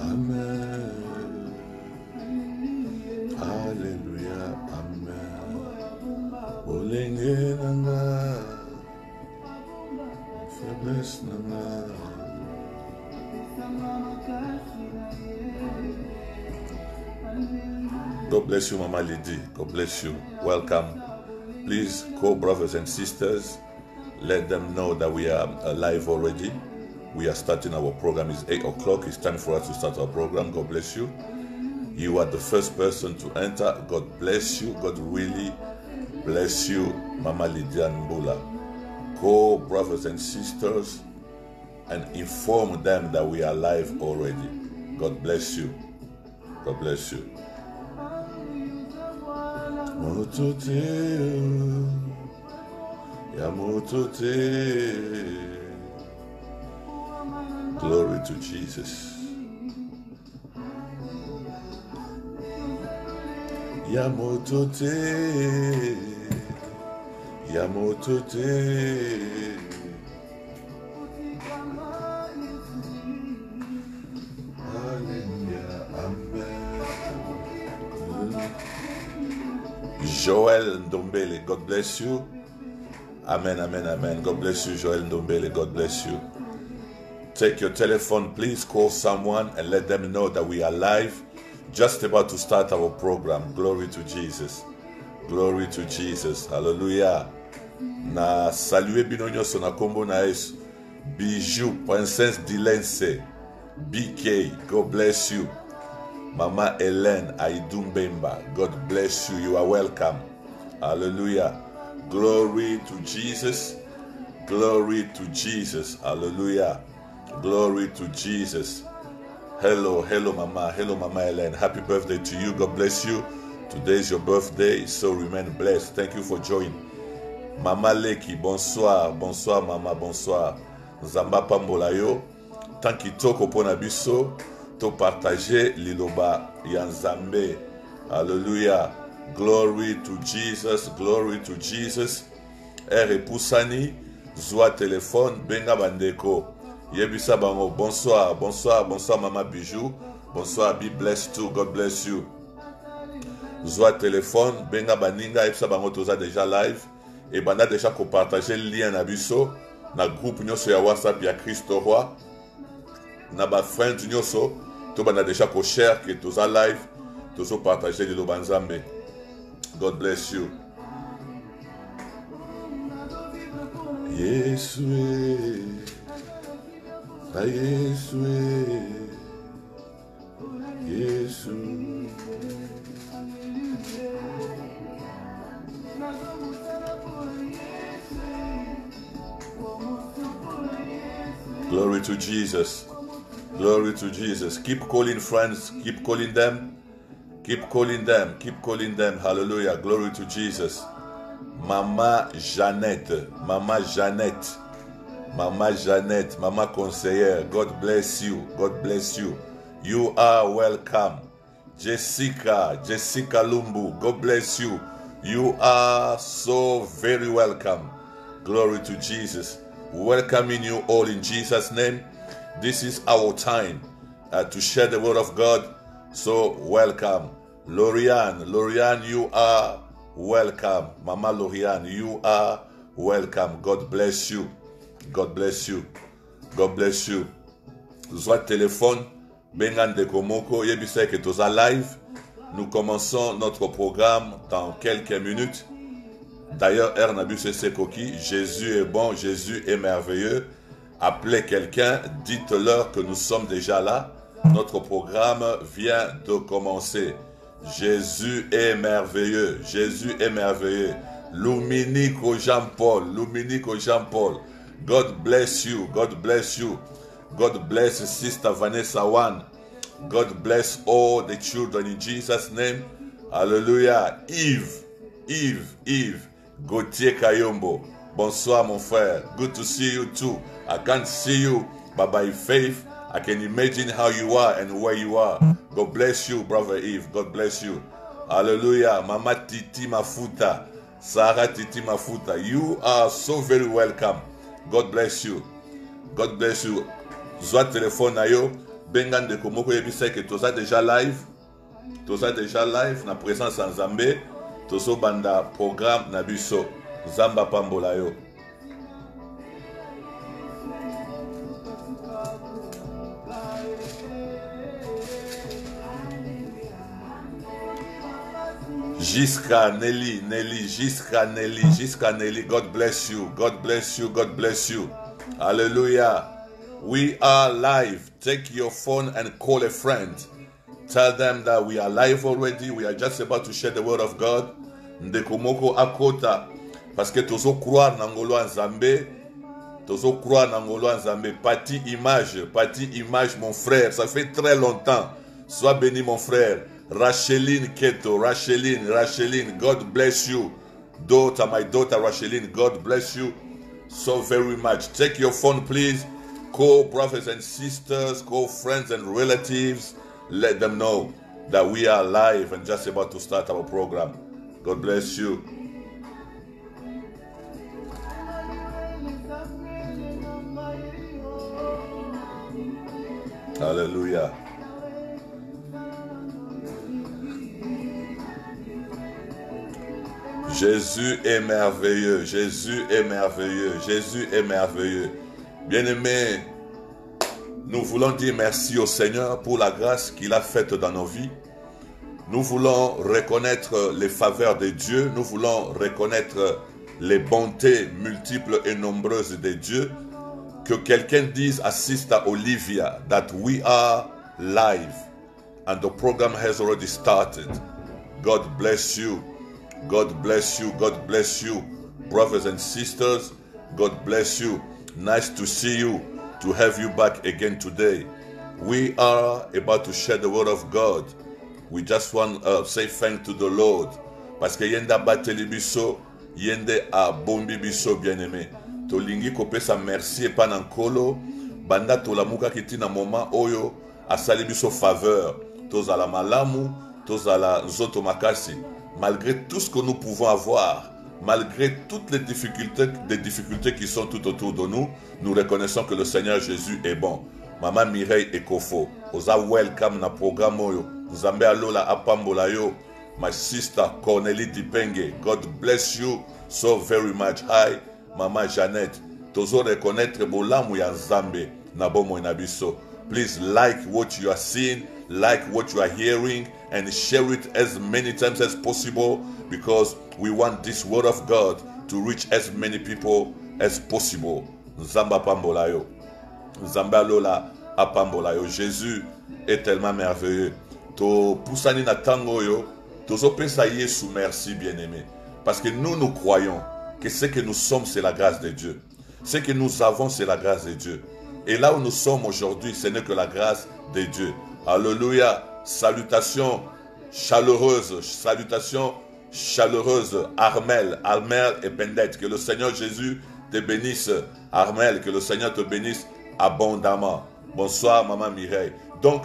Amen. Hallelujah. Amen. Olenge nanga. Faiblesse nanga. God bless you, Mama Lady. God bless you. Welcome. Please call brothers and sisters. Let them know that we are live already. We are starting our program. It's 8 o'clock. It's time for us to start our program. God bless you. You are the first person to enter. God bless you. God really bless you, Mama Lydia Mbula. Call brothers and sisters and inform them that we are live already. God bless you. God bless you. Glory to Jesus. Yamotote, Yamotote. Hallelujah, amen. Joel Ndombele, God bless you. Amen, amen, amen. God bless you, Joel Ndombele. God bless you. Take your telephone, please call someone and let them know that we are live. Just about to start our program. Glory to Jesus. Glory to Jesus. Hallelujah. Na salue binonyo na kombo na Yesu. Bijou, Princess Dilense, BK, God bless you. Mama Hélène Aidumbemba, God bless you. You are welcome. Hallelujah. Glory to Jesus. Glory to Jesus. Hallelujah. Glory to Jesus. Hello, hello, Mama. Hello, Mama Hélène. Happy birthday to you. God bless you. Today is your birthday, so remain blessed. Thank you for joining. Mama Leki, bonsoir. Bonsoir, Mama. Bonsoir. Zamba Pambola yo. Tant kitoko pona biso, to partager liloba yanzambe. Hallelujah. Glory to Jesus. Glory to Jesus. Ere Poussani, Zoa téléphone, benga bandeko. Yebisa bango, bonsoir, bonsoir, bonsoir Mama Bijou, bonsoir, be blessed too, God bless you. Zoa téléphone, benga baninga, yebisa bango toza déjà live, et banda déjà ko partager lien na biso, na groupe nyoso ya WhatsApp ya Christo Roi, na ba friend nyoso, to banda déjà ko share que toza live, tozo partager lilo banzambe. God bless you. Yesu. Yesu, Yesu. Glory to Jesus. Glory to Jesus. Keep calling friends. Keep calling them. Keep calling them. Keep calling them. Hallelujah. Glory to Jesus. Mama Jeannette. Mama Jeannette. Mama Jeannette, Mama Conseillère, God bless you. God bless you. You are welcome. Jessica Lumbu, God bless you. You are so very welcome. Glory to Jesus. Welcoming you all in Jesus' name. This is our time to share the word of God. So welcome. Lorian, you are welcome. Mama Lorian, you are welcome. God bless you. God bless you. God bless you. Soit téléphone, Bengande Komoko, Yebisa que toza live. Nous commençons notre programme dans quelques minutes. D'ailleurs, Ernabus Sekoki, Jésus est bon, Jésus est merveilleux. Appelez quelqu'un, dites-leur que nous sommes déjà là. Notre programme vient de commencer. Jésus est merveilleux. Jésus est merveilleux. Luminico Jean-Paul. Luminico Jean-Paul. God bless you. God bless you. God bless Sister Vanessa Wan. God bless all the children in Jesus' name. Hallelujah. Yves. Gauthier Kayombo. Bonsoir, mon frère. Good to see you too. I can't see you, but by faith, I can imagine how you are and where you are. God bless you, Brother Yves. God bless you. Hallelujah. Mama Titi Mafuta. Sarah Titi Mafuta. You are so very welcome. God bless you. God bless you. Zoa téléphone na yo. bengan de komoko yebisa que toza déjà live. Toza déjà live na présence en Zambé. Tozo banda programme na biso. Zamba pambola yo. Jiska Nelly, Jiska Nelly, God bless you, God bless you, God bless you. Hallelujah. We are live. Take your phone and call a friend. Tell them that we are live already. We are just about to share the word of God. Ndekomoko akota. Parce que tozo croire nangolo en Zambé. Tozo croire nangolo en Zambé. Parti image, mon frère. Ça fait très longtemps. Sois béni, mon frère. Racheline Keto, Racheline, God bless you. My daughter Racheline, God bless you so very much. Take your phone, please. Call brothers and sisters, call friends and relatives. Let them know that we are live and just about to start our program. God bless you. Hallelujah. Jésus est merveilleux, Jésus est merveilleux, Jésus est merveilleux. Bien-aimés, nous voulons dire merci au Seigneur pour la grâce qu'il a faite dans nos vies. Nous voulons reconnaître les faveurs de Dieu, nous voulons reconnaître les bontés multiples et nombreuses de Dieu. Que quelqu'un dise à Sister Olivia that we are live and the program has already started. God bless you. God bless you. God bless you. Brothers and sisters, God bless you. Nice to see you, to have you back again today. We are about to share the word of God. We just want to say thank to the Lord. Parce que yenda bateli biso, yende a bombi biso bien-aimé. Tolingi kopesa merci et pas nankolo. Banda tolamuka kiti na moment oyo asali biso faveur. Tozala malamu, tozala nzoto makasi. Malgré tout ce que nous pouvons avoir, malgré toutes les difficultés qui sont tout autour de nous, nous reconnaissons que le Seigneur Jésus est bon. Maman Mireille Ekofo, oza welcome na programme oyo. Nzambe alola apambola yo. My sister Cornélie Dipenge, God bless you so very much. Hi, Maman Jeannette. Tozo reconnaître bolamu ya Nzambe na bomo na biso. Please like what you are seeing, like what you are hearing, and share it as many times as possible, because we want this word of God to reach as many people as possible. Nzamba pambolayo. Nzamba lola apambolayo. Jésus est tellement merveilleux. To poussani na tango yo, tozo pesa Yesu merci bien-aimé. Parce que nous croyons que ce que nous sommes, c'est la grâce de Dieu. Ce que nous avons, c'est la grâce de Dieu. Et là où nous sommes aujourd'hui, ce n'est que la grâce de Dieu. Alléluia. Salutations chaleureuses, Armel et Pendette. Que le Seigneur Jésus te bénisse, Armel, que le Seigneur te bénisse abondamment. Bonsoir, Maman Mireille. Donc,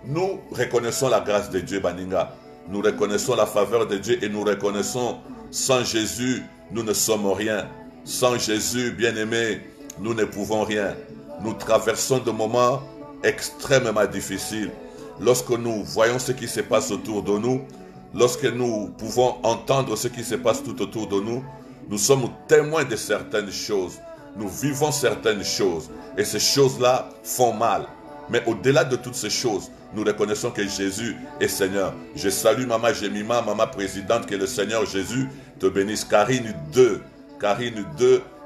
nous reconnaissons la grâce de Dieu, Baninga. Nous reconnaissons la faveur de Dieu et nous reconnaissons, sans Jésus, nous ne sommes rien. Sans Jésus, bien-aimé, nous ne pouvons rien. Nous traversons des moments extrêmement difficiles. Lorsque nous voyons ce qui se passe autour de nous, lorsque nous pouvons entendre ce qui se passe tout autour de nous, nous sommes témoins de certaines choses. Nous vivons certaines choses. Et ces choses-là font mal. Mais au-delà de toutes ces choses, nous reconnaissons que Jésus est Seigneur. Je salue Maman Jemima, Maman Présidente, que le Seigneur Jésus te bénisse. Karine 2,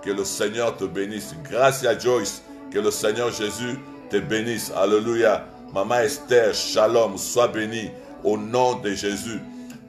que le Seigneur te bénisse. Grâce à Joyce, que le Seigneur Jésus te bénisse. Alléluia. Maman Esther, shalom, sois bénie au nom de Jésus.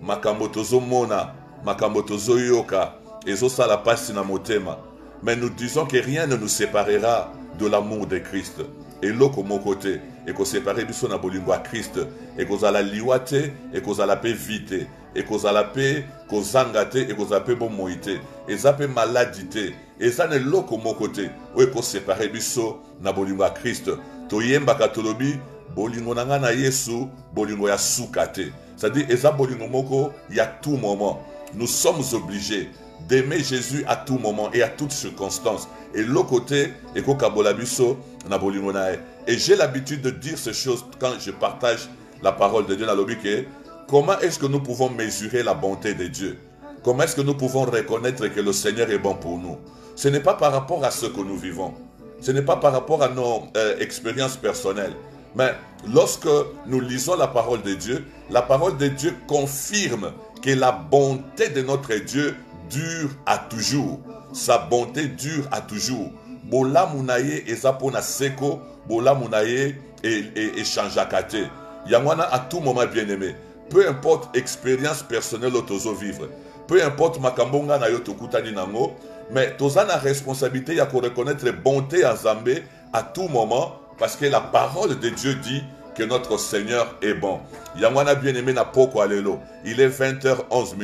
Makambotozo mona, makambotozo yoka, ezo sala pasi na motema. Mais nous disons que rien ne nous séparera de l'amour de Christ. Et l'autre mon côté, et qu'on sépare biso na bolingo à Christ, et qu'on a la liwate, et qu'on a la paix vite, et qu'on a la paix, qu'on zangate, et qu'on a la paix bon moïté, et ça paix maladité, et ça n'est l'autre mon côté, et qu'on sépare biso na bolingo à Christ. Toyemba katolobi, bolingo nanga na Yesu, bolingo ya soukate. C'est-à-dire, eza bolingo moko, il y a tout moment. Nous sommes obligés d'aimer Jésus à tout moment et à toutes circonstances. Et l'autre côté, eko kabolabiso na bolingo nae. Et j'ai l'habitude de dire ces choses quand je partage la parole de Dieu dans le Bible. Comment est-ce que nous pouvons mesurer la bonté de Dieu? Comment est-ce que nous pouvons reconnaître que le Seigneur est bon pour nous? Ce n'est pas par rapport à ce que nous vivons. Ce n'est pas par rapport à nos expériences personnelles. Mais lorsque nous lisons la parole de Dieu confirme que la bonté de notre Dieu dure à toujours. Sa bonté dure à toujours. Bola munaye ezapona seko, bola munaye et changeakate. Yangwana à tout moment bien aimé. Peu importe expérience personnelle au tozo vivre. Peu importe makambonga na yo tokutani nango, mais toza na responsabilité ya ko reconnaître bonté en Zambé à tout moment parce que la parole de Dieu dit que notre Seigneur est bon. Yangwana bien aimé na poko alelo. Il est 20h11.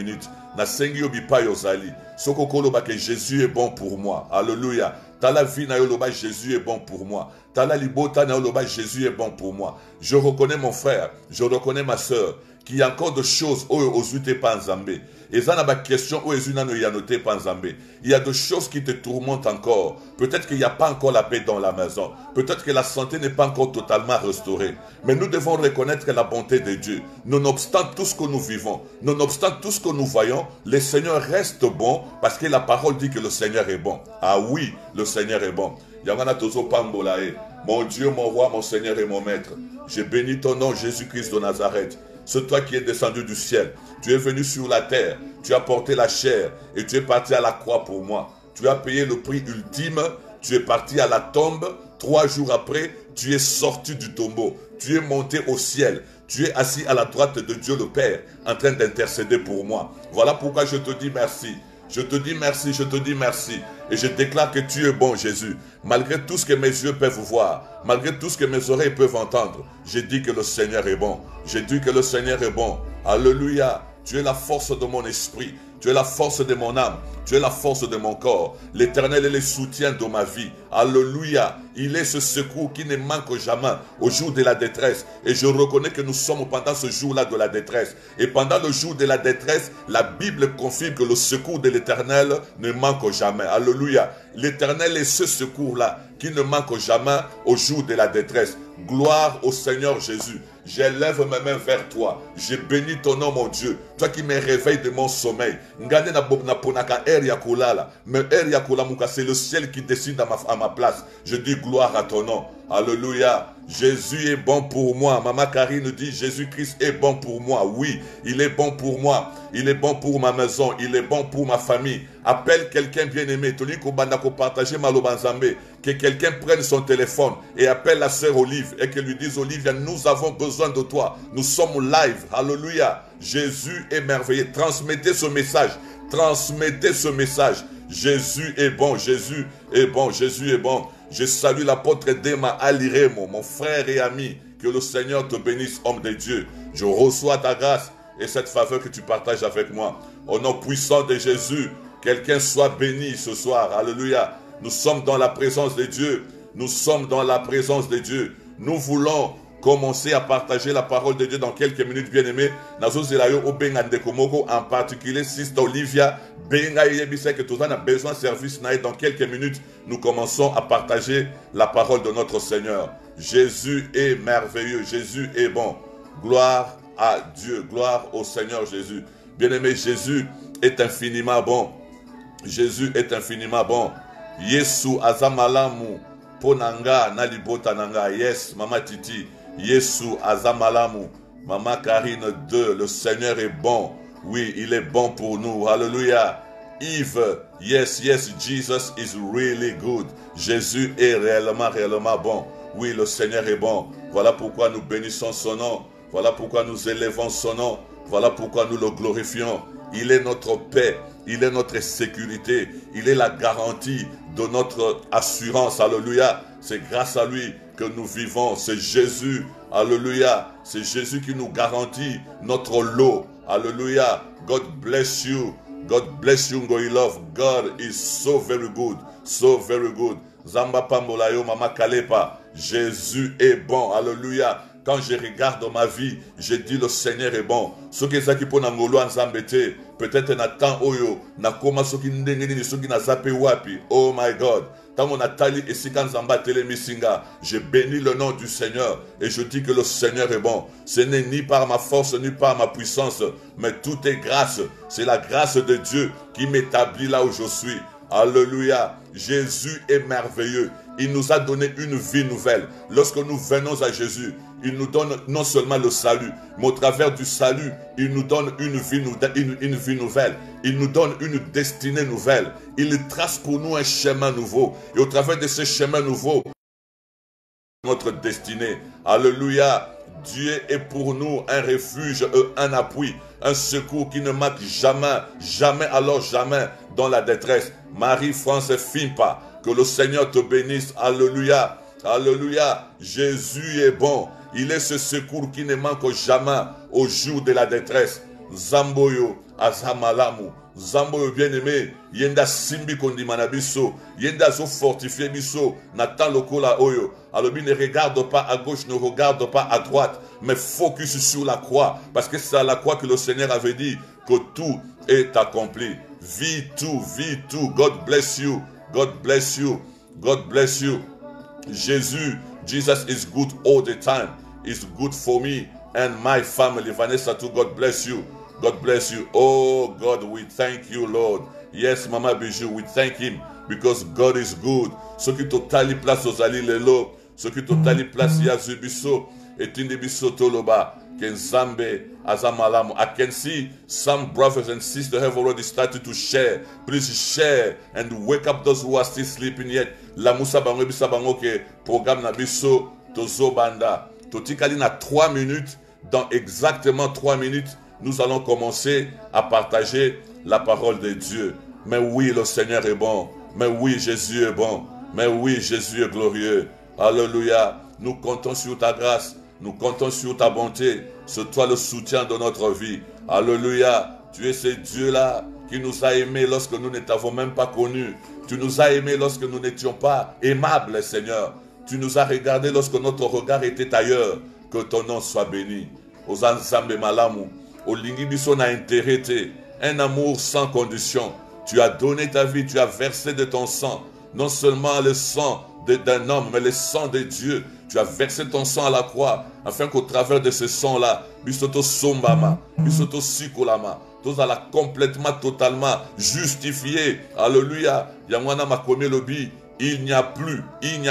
Na sengi obipa yozali. Soko koloba que Jésus est bon pour moi. Alléluia. Tala vie na yoloba Jésus est bon pour moi. Tala libota na yoloba Jésus est bon pour moi. Je reconnais mon frère, je reconnais ma soeur, qu'il y a encore de choses où ils pas en Zambé. Et ça n'a pas question où ils n'ont pas en Zambé. Il y a des choses qui te tourmentent encore. Peut-être qu'il n'y a pas encore la paix dans la maison. Peut-être que la santé n'est pas encore totalement restaurée. Mais nous devons reconnaître la bonté de Dieu. Nonobstant tout ce que nous vivons, nonobstant tout ce que nous voyons, le Seigneur reste bon parce que la parole dit que le Seigneur est bon. Ah oui, le Seigneur est bon. Yangana tozo pambolae. Mon Dieu, mon roi, mon Seigneur et mon maître. Je bénis ton nom, Jésus-Christ de Nazareth. C'est toi qui es descendu du ciel. Tu es venu sur la terre. Tu as porté la chair et tu es parti à la croix pour moi. Tu as payé le prix ultime. Tu es parti à la tombe. 3 jours après, tu es sorti du tombeau. Tu es monté au ciel. Tu es assis à la droite de Dieu le Père en train d'intercéder pour moi. Voilà pourquoi je te dis merci. Je te dis merci, je te dis merci. Et je déclare que tu es bon, Jésus. Malgré tout ce que mes yeux peuvent voir, malgré tout ce que mes oreilles peuvent entendre, je dis que le Seigneur est bon. Je dis que le Seigneur est bon. Alléluia. Tu es la force de mon esprit. Tu es la force de mon âme. Tu es la force de mon corps. L'Éternel est le soutien de ma vie. Alléluia. Il est ce secours qui ne manque jamais au jour de la détresse. Et je reconnais que nous sommes pendant ce jour-là de la détresse. Et pendant le jour de la détresse, la Bible confirme que le secours de l'Éternel ne manque jamais. Alléluia. L'Éternel est ce secours-là qui ne manque jamais au jour de la détresse. Gloire au Seigneur Jésus. J'élève mes mains vers toi. Je bénis ton nom, mon Dieu. Toi qui me réveilles de mon sommeil. Mais c'est le ciel qui décide à ma place. Je dis gloire à ton nom. Alléluia. Jésus est bon pour moi. Maman Karine dit Jésus-Christ est bon pour moi. Oui, il est bon pour moi. Il est bon pour ma maison. Il est bon pour ma famille. Appelle quelqu'un bien-aimé. Que quelqu'un prenne son téléphone et appelle la sœur Olive et qu'elle lui dise Olivia, nous avons besoin de toi. Nous sommes live. Alléluia. Jésus est merveilleux. Transmettez ce message. Transmettez ce message. Jésus est bon. Jésus est bon. Jésus est bon. Je salue l'apôtre Dema Aliremo, mon frère et ami. Que le Seigneur te bénisse, homme de Dieu. Je reçois ta grâce et cette faveur que tu partages avec moi. Au nom puissant de Jésus, quelqu'un soit béni ce soir. Alléluia. Nous sommes dans la présence de Dieu. Nous sommes dans la présence de Dieu. Nous voulons commencer à partager la parole de Dieu dans quelques minutes, bien-aimés. En particulier, Sister Olivia, que tout le monde a besoin de service. Dans quelques minutes, nous commençons à partager la parole de notre Seigneur. Jésus est merveilleux. Jésus est bon. Gloire à Dieu. Gloire au Seigneur Jésus. Bien-aimé, Jésus est infiniment bon. Jésus est infiniment bon. Yesu azamalamu ponanga nalibota nanga. Yes, Mama Titi. Yesu azamalamu. Mama Karine 2. Le Seigneur est bon. Oui, il est bon pour nous. Alléluia. Yves. Yes, Jesus is really good. Jésus est réellement bon. Oui, le Seigneur est bon. Voilà pourquoi nous bénissons son nom. Voilà pourquoi nous élevons son nom. Voilà pourquoi nous le glorifions. Il est notre paix. Il est notre sécurité. Il est la garantie de notre assurance. Alléluia. C'est grâce à lui que nous vivons. C'est Jésus. Alléluia. C'est Jésus qui nous garantit notre lot. Alléluia. God bless you. God bless you, Ngoilove. God is so very good. So very good. Zamba Pambolayo, Mama Kalepa. Jésus est bon. Alléluia. quand je regarde ma vie, je dis le Seigneur est bon. Ce qui est pour Nangolo en Zambete, peut-être Nathan Oyo, Nakoma Soki Ndengeni, Soki Nazape Wapi. Oh my God. Tant on a tali et si quand Zamba Tele Misinga, je bénis le nom du Seigneur et je dis que le Seigneur est bon. Ce n'est ni par ma force, ni par ma puissance, mais tout est grâce. C'est la grâce de Dieu qui m'établit là où je suis. Alléluia. Jésus est merveilleux. Il nous a donné une vie nouvelle. Lorsque nous venons à Jésus, il nous donne non seulement le salut, mais au travers du salut, il nous donne une vie nouvelle. Il nous donne une destinée nouvelle. Il trace pour nous un chemin nouveau. Et au travers de ce chemin nouveau, notre destinée. Alléluia. Dieu est pour nous un refuge, un appui, un secours qui ne manque jamais, jamais alors jamais dans la détresse. Marie-France Fimpa, que le Seigneur te bénisse. Alléluia. Alléluia. Jésus est bon. Il est ce secours qui ne manque jamais au jour de la détresse. Zamboyo, Azamalamu. Zamboyo bien-aimé, yenda simbi kondimana biso, yenda zo fortifié biso, natan lokola oyo. Alors ne regarde pas à gauche, ne regarde pas à droite, mais focus sur la croix, parce que c'est à la croix que le Seigneur avait dit que tout est accompli. Vis tout, God bless you, God bless you, God bless you. Jesus is good all the time. It's good for me and my family. Vanessa too, God bless you. God bless you. Oh God, we thank you, Lord. Yes, Mama Bijou, we thank Him because God is good. Ce qui totali place aux ali lelo, ce qui totali place yazubiso, et tindibiso toloba, kenzambe azamalamu. I can see some brothers and sisters have already started to share. Please share and wake up those who are still sleeping yet. La musa bango bisa bango ke programme na biso tozo banda. Totikali na 3 minutes. Dans exactement 3 minutes, nous allons commencer à partager la parole de Dieu. Mais oui, le Seigneur est bon. Mais oui, Jésus est bon. Mais oui, Jésus est glorieux. Alléluia. Nous comptons sur ta grâce. Nous comptons sur ta bonté. C'est toi le soutien de notre vie. Alléluia. Tu es ce Dieu-là qui nous a aimés lorsque nous ne t'avons même pas connu. Tu nous as aimés lorsque nous n'étions pas aimables, Seigneur. Tu nous as regardés lorsque notre regard était ailleurs. Que ton nom soit béni. Aux ensembles malamu. Au lingibiso na intérêt, un amour sans condition. Tu as donné ta vie, tu as versé de ton sang. Non seulement le sang d'un homme, mais le sang de Dieu. Tu as versé ton sang à la croix, afin qu'au travers de ce sang-là, bisoto sombama, bisoto sikolama, tous à la complètement, totalement justifié. Alléluia. Yamwana makomi lobi, il n'y a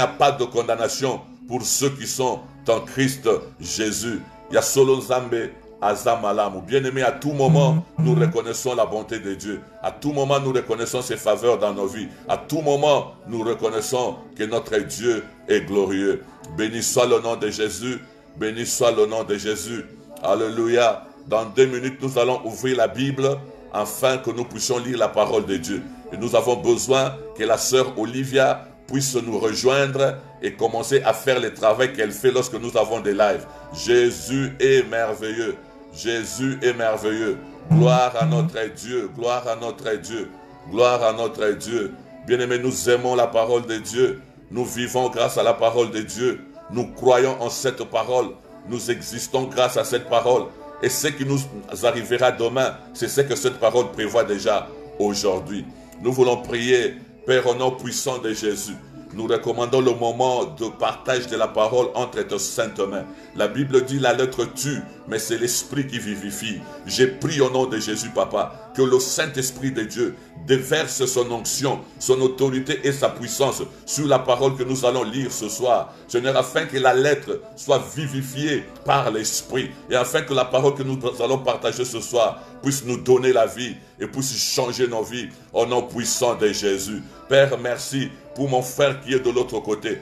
pas de condamnation pour ceux qui sont en Christ Jésus. Ya solo Zambé. Azamalamu. Bien-aimés, à tout moment, nous reconnaissons la bonté de Dieu. À tout moment, nous reconnaissons ses faveurs dans nos vies. À tout moment, nous reconnaissons que notre Dieu est glorieux. Béni soit le nom de Jésus. Béni soit le nom de Jésus. Alléluia. Dans 2 minutes, nous allons ouvrir la Bible afin que nous puissions lire la parole de Dieu. Et nous avons besoin que la sœur Olivia puisse nous rejoindre et commencer à faire le travail qu'elle fait lorsque nous avons des lives. Jésus est merveilleux. Jésus est merveilleux. Gloire à notre Dieu. Gloire à notre Dieu. Gloire à notre Dieu. Bien-aimés, nous aimons la parole de Dieu. Nous vivons grâce à la parole de Dieu. Nous croyons en cette parole. Nous existons grâce à cette parole. Et ce qui nous arrivera demain, c'est ce que cette parole prévoit déjà aujourd'hui. Nous voulons prier, Père, au nom puissant de Jésus. Nous recommandons le moment de partage de la parole entre tes saintes mains. La Bible dit la lettre tue, mais c'est l'Esprit qui vivifie. J'ai prié au nom de Jésus, Papa, que le Saint-Esprit de Dieu déverse son onction, son autorité et sa puissance sur la parole que nous allons lire ce soir. Seigneur, afin que la lettre soit vivifiée par l'Esprit et afin que la parole que nous allons partager ce soir puisse nous donner la vie et puisse changer nos vies au nom puissant de Jésus. Père, merci pour mon frère qui est de l'autre côté,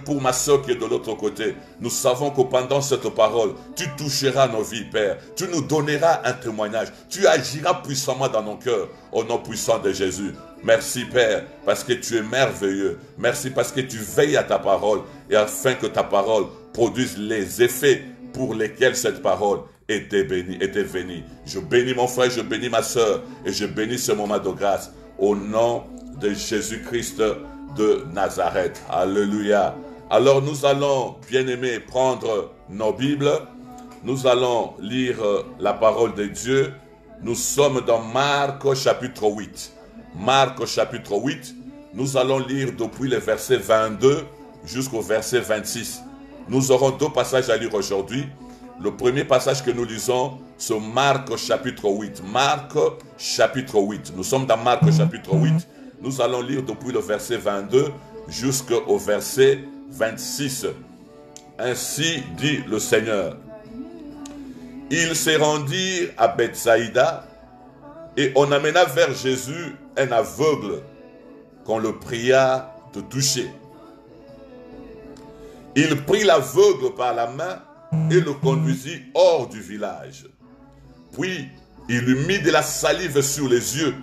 pour ma soeur qui est de l'autre côté. Nous savons que pendant cette parole, tu toucheras nos vies, Père. Tu nous donneras un témoignage. Tu agiras puissamment dans nos cœurs au nom puissant de Jésus. Merci, Père, parce que tu es merveilleux. Merci parce que tu veilles à ta parole et afin que ta parole produise les effets pour lesquels cette parole était venue. Je bénis mon frère, je bénis ma soeur et je bénis ce moment de grâce au nom de Jésus-Christ de Nazareth. Alléluia. Alors nous allons, bien-aimés, prendre nos Bibles. Nous allons lire la parole de Dieu. Nous sommes dans Marc chapitre 8. Marc chapitre 8. Nous allons lire depuis le verset 22 jusqu'au verset 26. Nous aurons deux passages à lire aujourd'hui. Le premier passage que nous lisons, c'est Marc chapitre 8. Marc chapitre 8. Nous sommes dans Marc chapitre 8. Nous allons lire depuis le verset 22 jusqu'au verset 26. Ainsi dit le Seigneur. Ils se rendirent à Bethsaïda et on amena vers Jésus un aveugle qu'on le pria de toucher. Il prit l'aveugle par la main et le conduisit hors du village. Puis il lui mit de la salive sur les yeux,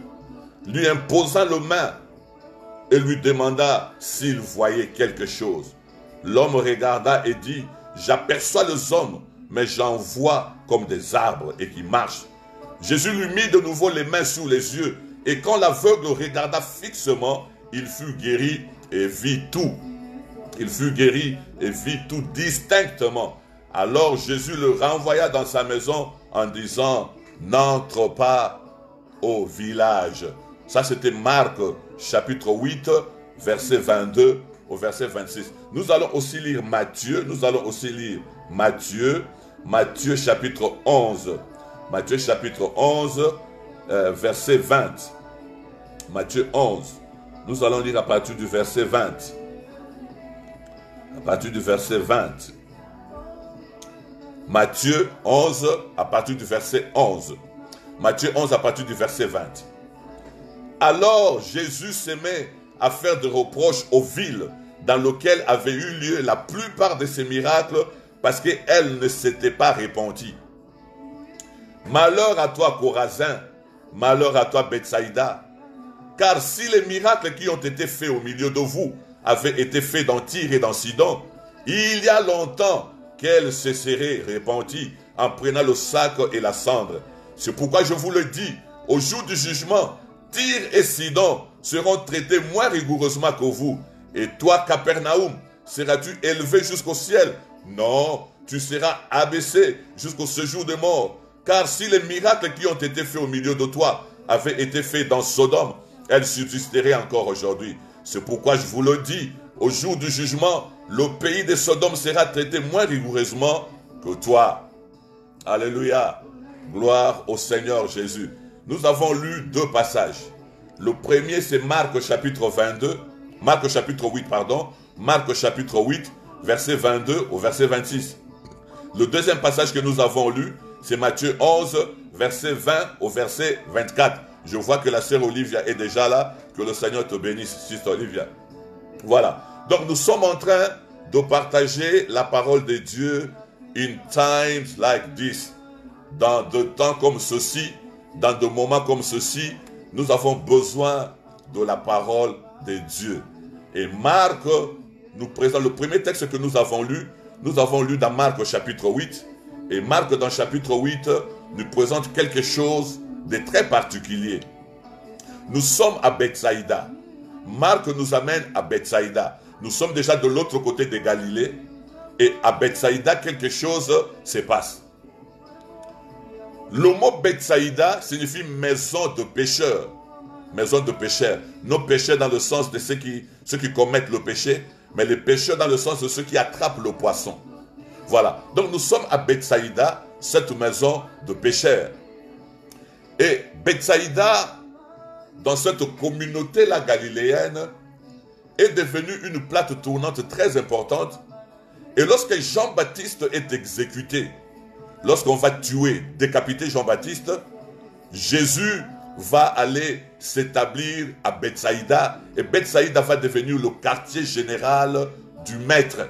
lui imposa les mains et lui demanda s'il voyait quelque chose. L'homme regarda et dit, j'aperçois les hommes, mais j'en vois comme des arbres et qui marchent. Jésus lui mit de nouveau les mains sur les yeux, et quand l'aveugle regarda fixement, il fut guéri et vit tout. Il fut guéri et vit tout distinctement. Alors Jésus le renvoya dans sa maison en disant, n'entre pas au village. Ça c'était Marc chapitre 8, verset 22 au verset 26. Nous allons aussi lire Matthieu. Nous allons aussi lire Matthieu chapitre 11. Matthieu chapitre 11, verset 20. Matthieu 11. Nous allons lire à partir du verset 20. À partir du verset 20. Matthieu 11, à partir du verset 11. Matthieu 11, à partir du verset 20. Alors Jésus se met à faire des reproches aux villes dans lesquelles avaient eu lieu la plupart de ces miracles parce qu'elles ne s'étaient pas repenties. Malheur à toi, Chorazin, malheur à toi, Bethsaïda, car si les miracles qui ont été faits au milieu de vous avaient été faits dans Tyr et dans Sidon, il y a longtemps qu'elles se seraient repenties en prenant le sac et la cendre. C'est pourquoi je vous le dis, au jour du jugement, Tyr et Sidon seront traités moins rigoureusement que vous. Et toi, Capernaum, seras-tu élevé jusqu'au ciel? Non, tu seras abaissé jusqu'au séjour des morts. Car si les miracles qui ont été faits au milieu de toi avaient été faits dans Sodome, elles subsisteraient encore aujourd'hui. C'est pourquoi je vous le dis, au jour du jugement, le pays de Sodome sera traité moins rigoureusement que toi. Alléluia. Gloire au Seigneur Jésus. Nous avons lu deux passages. Le premier, c'est Marc chapitre 22, Marc chapitre 8, pardon, Marc chapitre 8, verset 22 au verset 26. Le deuxième passage que nous avons lu, c'est Matthieu 11, verset 20 au verset 24. Je vois que la sœur Olivia est déjà là. Que le Seigneur te bénisse, Sister Olivia. Voilà. Donc nous sommes en train de partager la parole de Dieu in times like this. Dans de temps comme ceci, dans de moments comme ceci, nous avons besoin de la parole de Dieu. Et Marc nous présente le premier texte que nous avons lu dans Marc chapitre 8. Et Marc dans chapitre 8 nous présente quelque chose de très particulier. Nous sommes à Bethsaïda. Marc nous amène à Bethsaïda. Nous sommes déjà de l'autre côté de Galilée. Et à Bethsaïda, quelque chose se passe. Le mot Bethsaïda signifie maison de pécheurs. Maison de pécheurs. Non pécheurs dans le sens de ceux qui commettent le péché, mais les pécheurs dans le sens de ceux qui attrapent le poisson. Voilà. Donc nous sommes à Bethsaïda, cette maison de pécheurs. Et Bethsaïda, dans cette communauté-là galiléenne, est devenue une plaque tournante très importante. Et lorsque Jean-Baptiste est exécuté, lorsqu'on va tuer, décapiter Jean-Baptiste, Jésus va aller s'établir à Bethsaïda. Et Bethsaïda va devenir le quartier général du maître.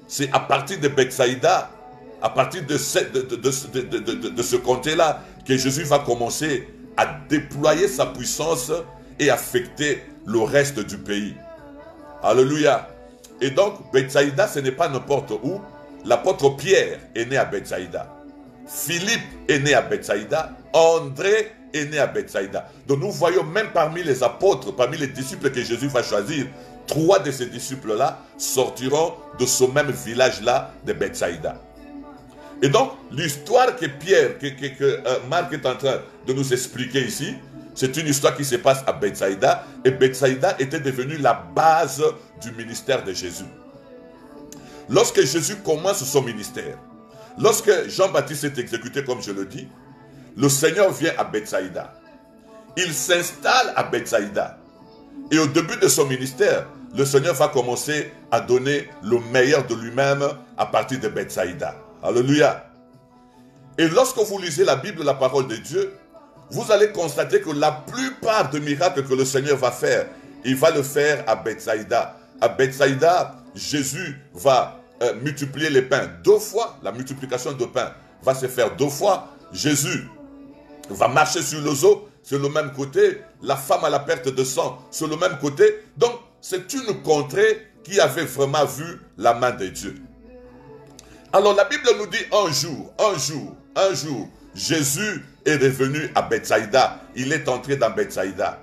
C'est à partir de Bethsaïda, à partir de ce comté-là, que Jésus va commencer à déployer sa puissance et affecter le reste du pays. Alléluia. Et donc, Bethsaïda, ce n'est pas n'importe où. L'apôtre Pierre est né à Bethsaïda. Philippe est né à Bethsaïda. André est né à Bethsaïda. Donc nous voyons même parmi les apôtres, parmi les disciples que Jésus va choisir, 3 de ces disciples-là sortiront de ce même village-là de Bethsaïda. Et donc, l'histoire que Marc est en train de nous expliquer ici, c'est une histoire qui se passe à Bethsaïda. Et Bethsaïda était devenue la base du ministère de Jésus. Lorsque Jésus commence son ministère, lorsque Jean-Baptiste est exécuté, comme je le dis, le Seigneur vient à Bethsaïda. Il s'installe à Bethsaïda. Et au début de son ministère, le Seigneur va commencer à donner le meilleur de lui-même à partir de Bethsaïda. Alléluia. Et lorsque vous lisez la Bible, la parole de Dieu, vous allez constater que la plupart des miracles que le Seigneur va faire, il va le faire à Bethsaïda. À Bethsaïda, Jésus va multiplier les pains 2 fois. La multiplication de pains va se faire 2 fois. Jésus va marcher sur les eaux, sur le même côté. La femme à la perte de sang, sur le même côté. Donc, c'est une contrée qui avait vraiment vu la main de Dieu. Alors la Bible nous dit un jour, Jésus est revenu à Bethsaïda. Il est entré dans Bethsaïda.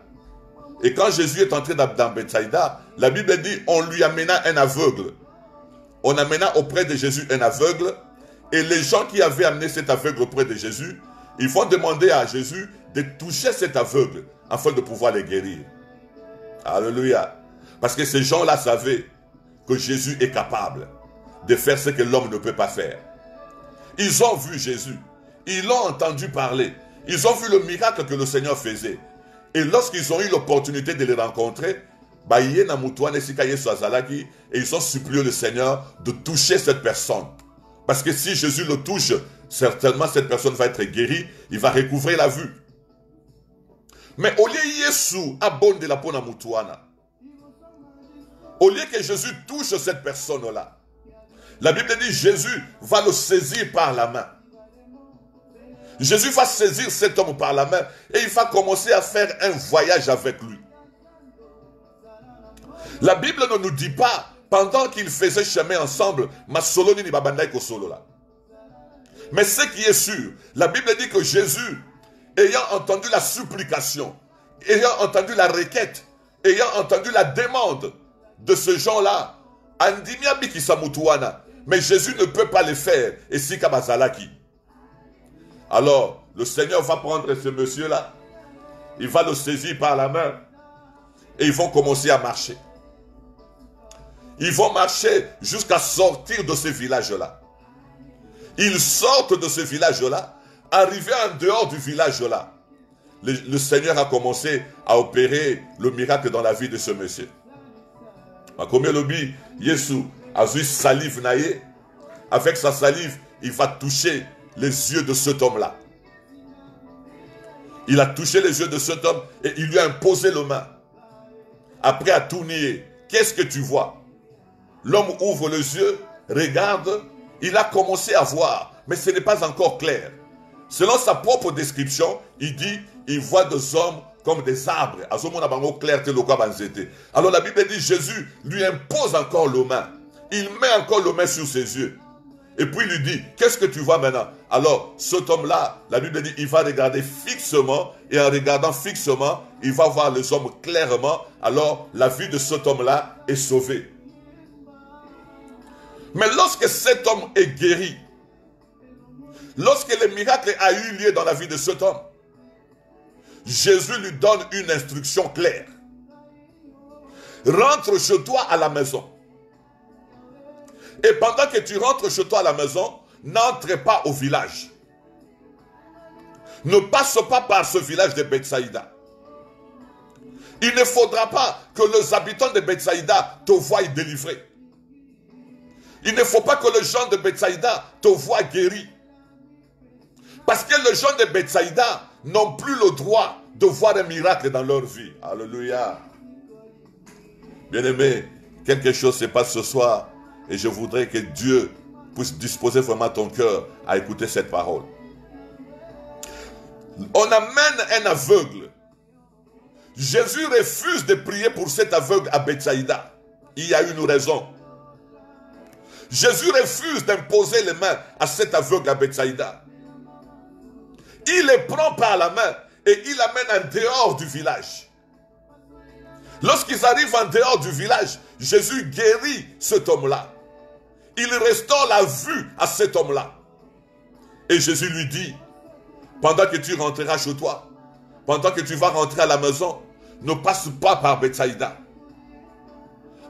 Et quand Jésus est entré dans Bethsaïda, la Bible dit, on lui amena un aveugle. On amena auprès de Jésus un aveugle. Et les gens qui avaient amené cet aveugle auprès de Jésus, ils vont demander à Jésus de toucher cet aveugle afin de pouvoir les guérir. Alléluia. Parce que ces gens-là savaient que Jésus est capable de faire ce que l'homme ne peut pas faire. Ils ont vu Jésus. Ils l'ont entendu parler. Ils ont vu le miracle que le Seigneur faisait. Et lorsqu'ils ont eu l'opportunité de les rencontrer, et ils ont supplié le Seigneur de toucher cette personne. Parce que si Jésus le touche, certainement cette personne va être guérie, il va recouvrer la vue. Mais au lieu Yesu abonde la pona mutuana, au lieu que Jésus touche cette personne-là, la Bible dit Jésus va le saisir par la main. Jésus va saisir cet homme par la main et il va commencer à faire un voyage avec lui. La Bible ne nous dit pas, pendant qu'ils faisaient chemin ensemble, mais ce qui est sûr, la Bible dit que Jésus, ayant entendu la supplication, ayant entendu la requête, ayant entendu la demande de ce gens-là, mais Jésus ne peut pas le faire. Et si Kabazalaki. Alors, le Seigneur va prendre ce monsieur-là, il va le saisir par la main, et ils vont commencer à marcher. Ils vont marcher jusqu'à sortir de ce village-là. Ils sortent de ce village-là, arrivés en dehors du village-là. Le Seigneur a commencé à opérer le miracle dans la vie de ce monsieur. Yesu a vu salive naïe. Avec sa salive, il va toucher les yeux de cet homme-là. Il a touché les yeux de cet homme et il lui a imposé les mains. Après à tout nier, qu'est-ce que tu vois? L'homme ouvre les yeux, regarde, il a commencé à voir, mais ce n'est pas encore clair. Selon sa propre description, il dit, il voit des hommes comme des arbres. Alors la Bible dit, Jésus lui impose encore les mains. Il met encore les mains sur ses yeux. Et puis il lui dit, qu'est-ce que tu vois maintenant? Alors cet homme-là, la Bible dit, il va regarder fixement. Et en regardant fixement, il va voir les hommes clairement. Alors la vie de cet homme-là est sauvée. Mais lorsque cet homme est guéri, lorsque le miracle a eu lieu dans la vie de cet homme, Jésus lui donne une instruction claire. Rentre chez toi à la maison. Et pendant que tu rentres chez toi à la maison, n'entre pas au village. Ne passe pas par ce village de Bethsaïda. Il ne faudra pas que les habitants de Bethsaïda te voient délivré. Il ne faut pas que les gens de Bethsaïda te voient guéri. Parce que les gens de Bethsaïda n'ont plus le droit de voir un miracle dans leur vie. Alléluia. Bien-aimé, quelque chose se passe ce soir et je voudrais que Dieu puisse disposer vraiment ton cœur à écouter cette parole. On amène un aveugle. Jésus refuse de prier pour cet aveugle à Bethsaïda. Il y a une raison. Jésus refuse d'imposer les mains à cet aveugle à Bethsaïda. Il le prend par la main et il l'amène en dehors du village. Lorsqu'ils arrivent en dehors du village, Jésus guérit cet homme-là. Il restaure la vue à cet homme-là. Et Jésus lui dit, pendant que tu rentreras chez toi, pendant que tu vas rentrer à la maison, ne passe pas par Bethsaïda.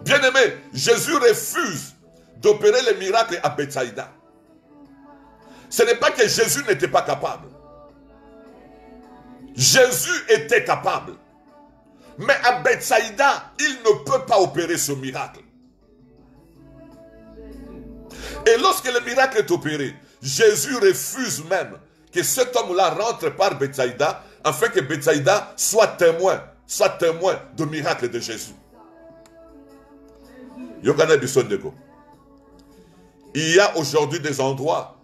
Bien-aimé, Jésus refuse d'opérer les miracles à Bethsaïda. Ce n'est pas que Jésus n'était pas capable. Jésus était capable. Mais à Bethsaïda, il ne peut pas opérer ce miracle. Et lorsque le miracle est opéré, Jésus refuse même que cet homme-là rentre par Bethsaïda, afin que Bethsaïda soit témoin du miracle de Jésus. Il y a aujourd'hui des endroits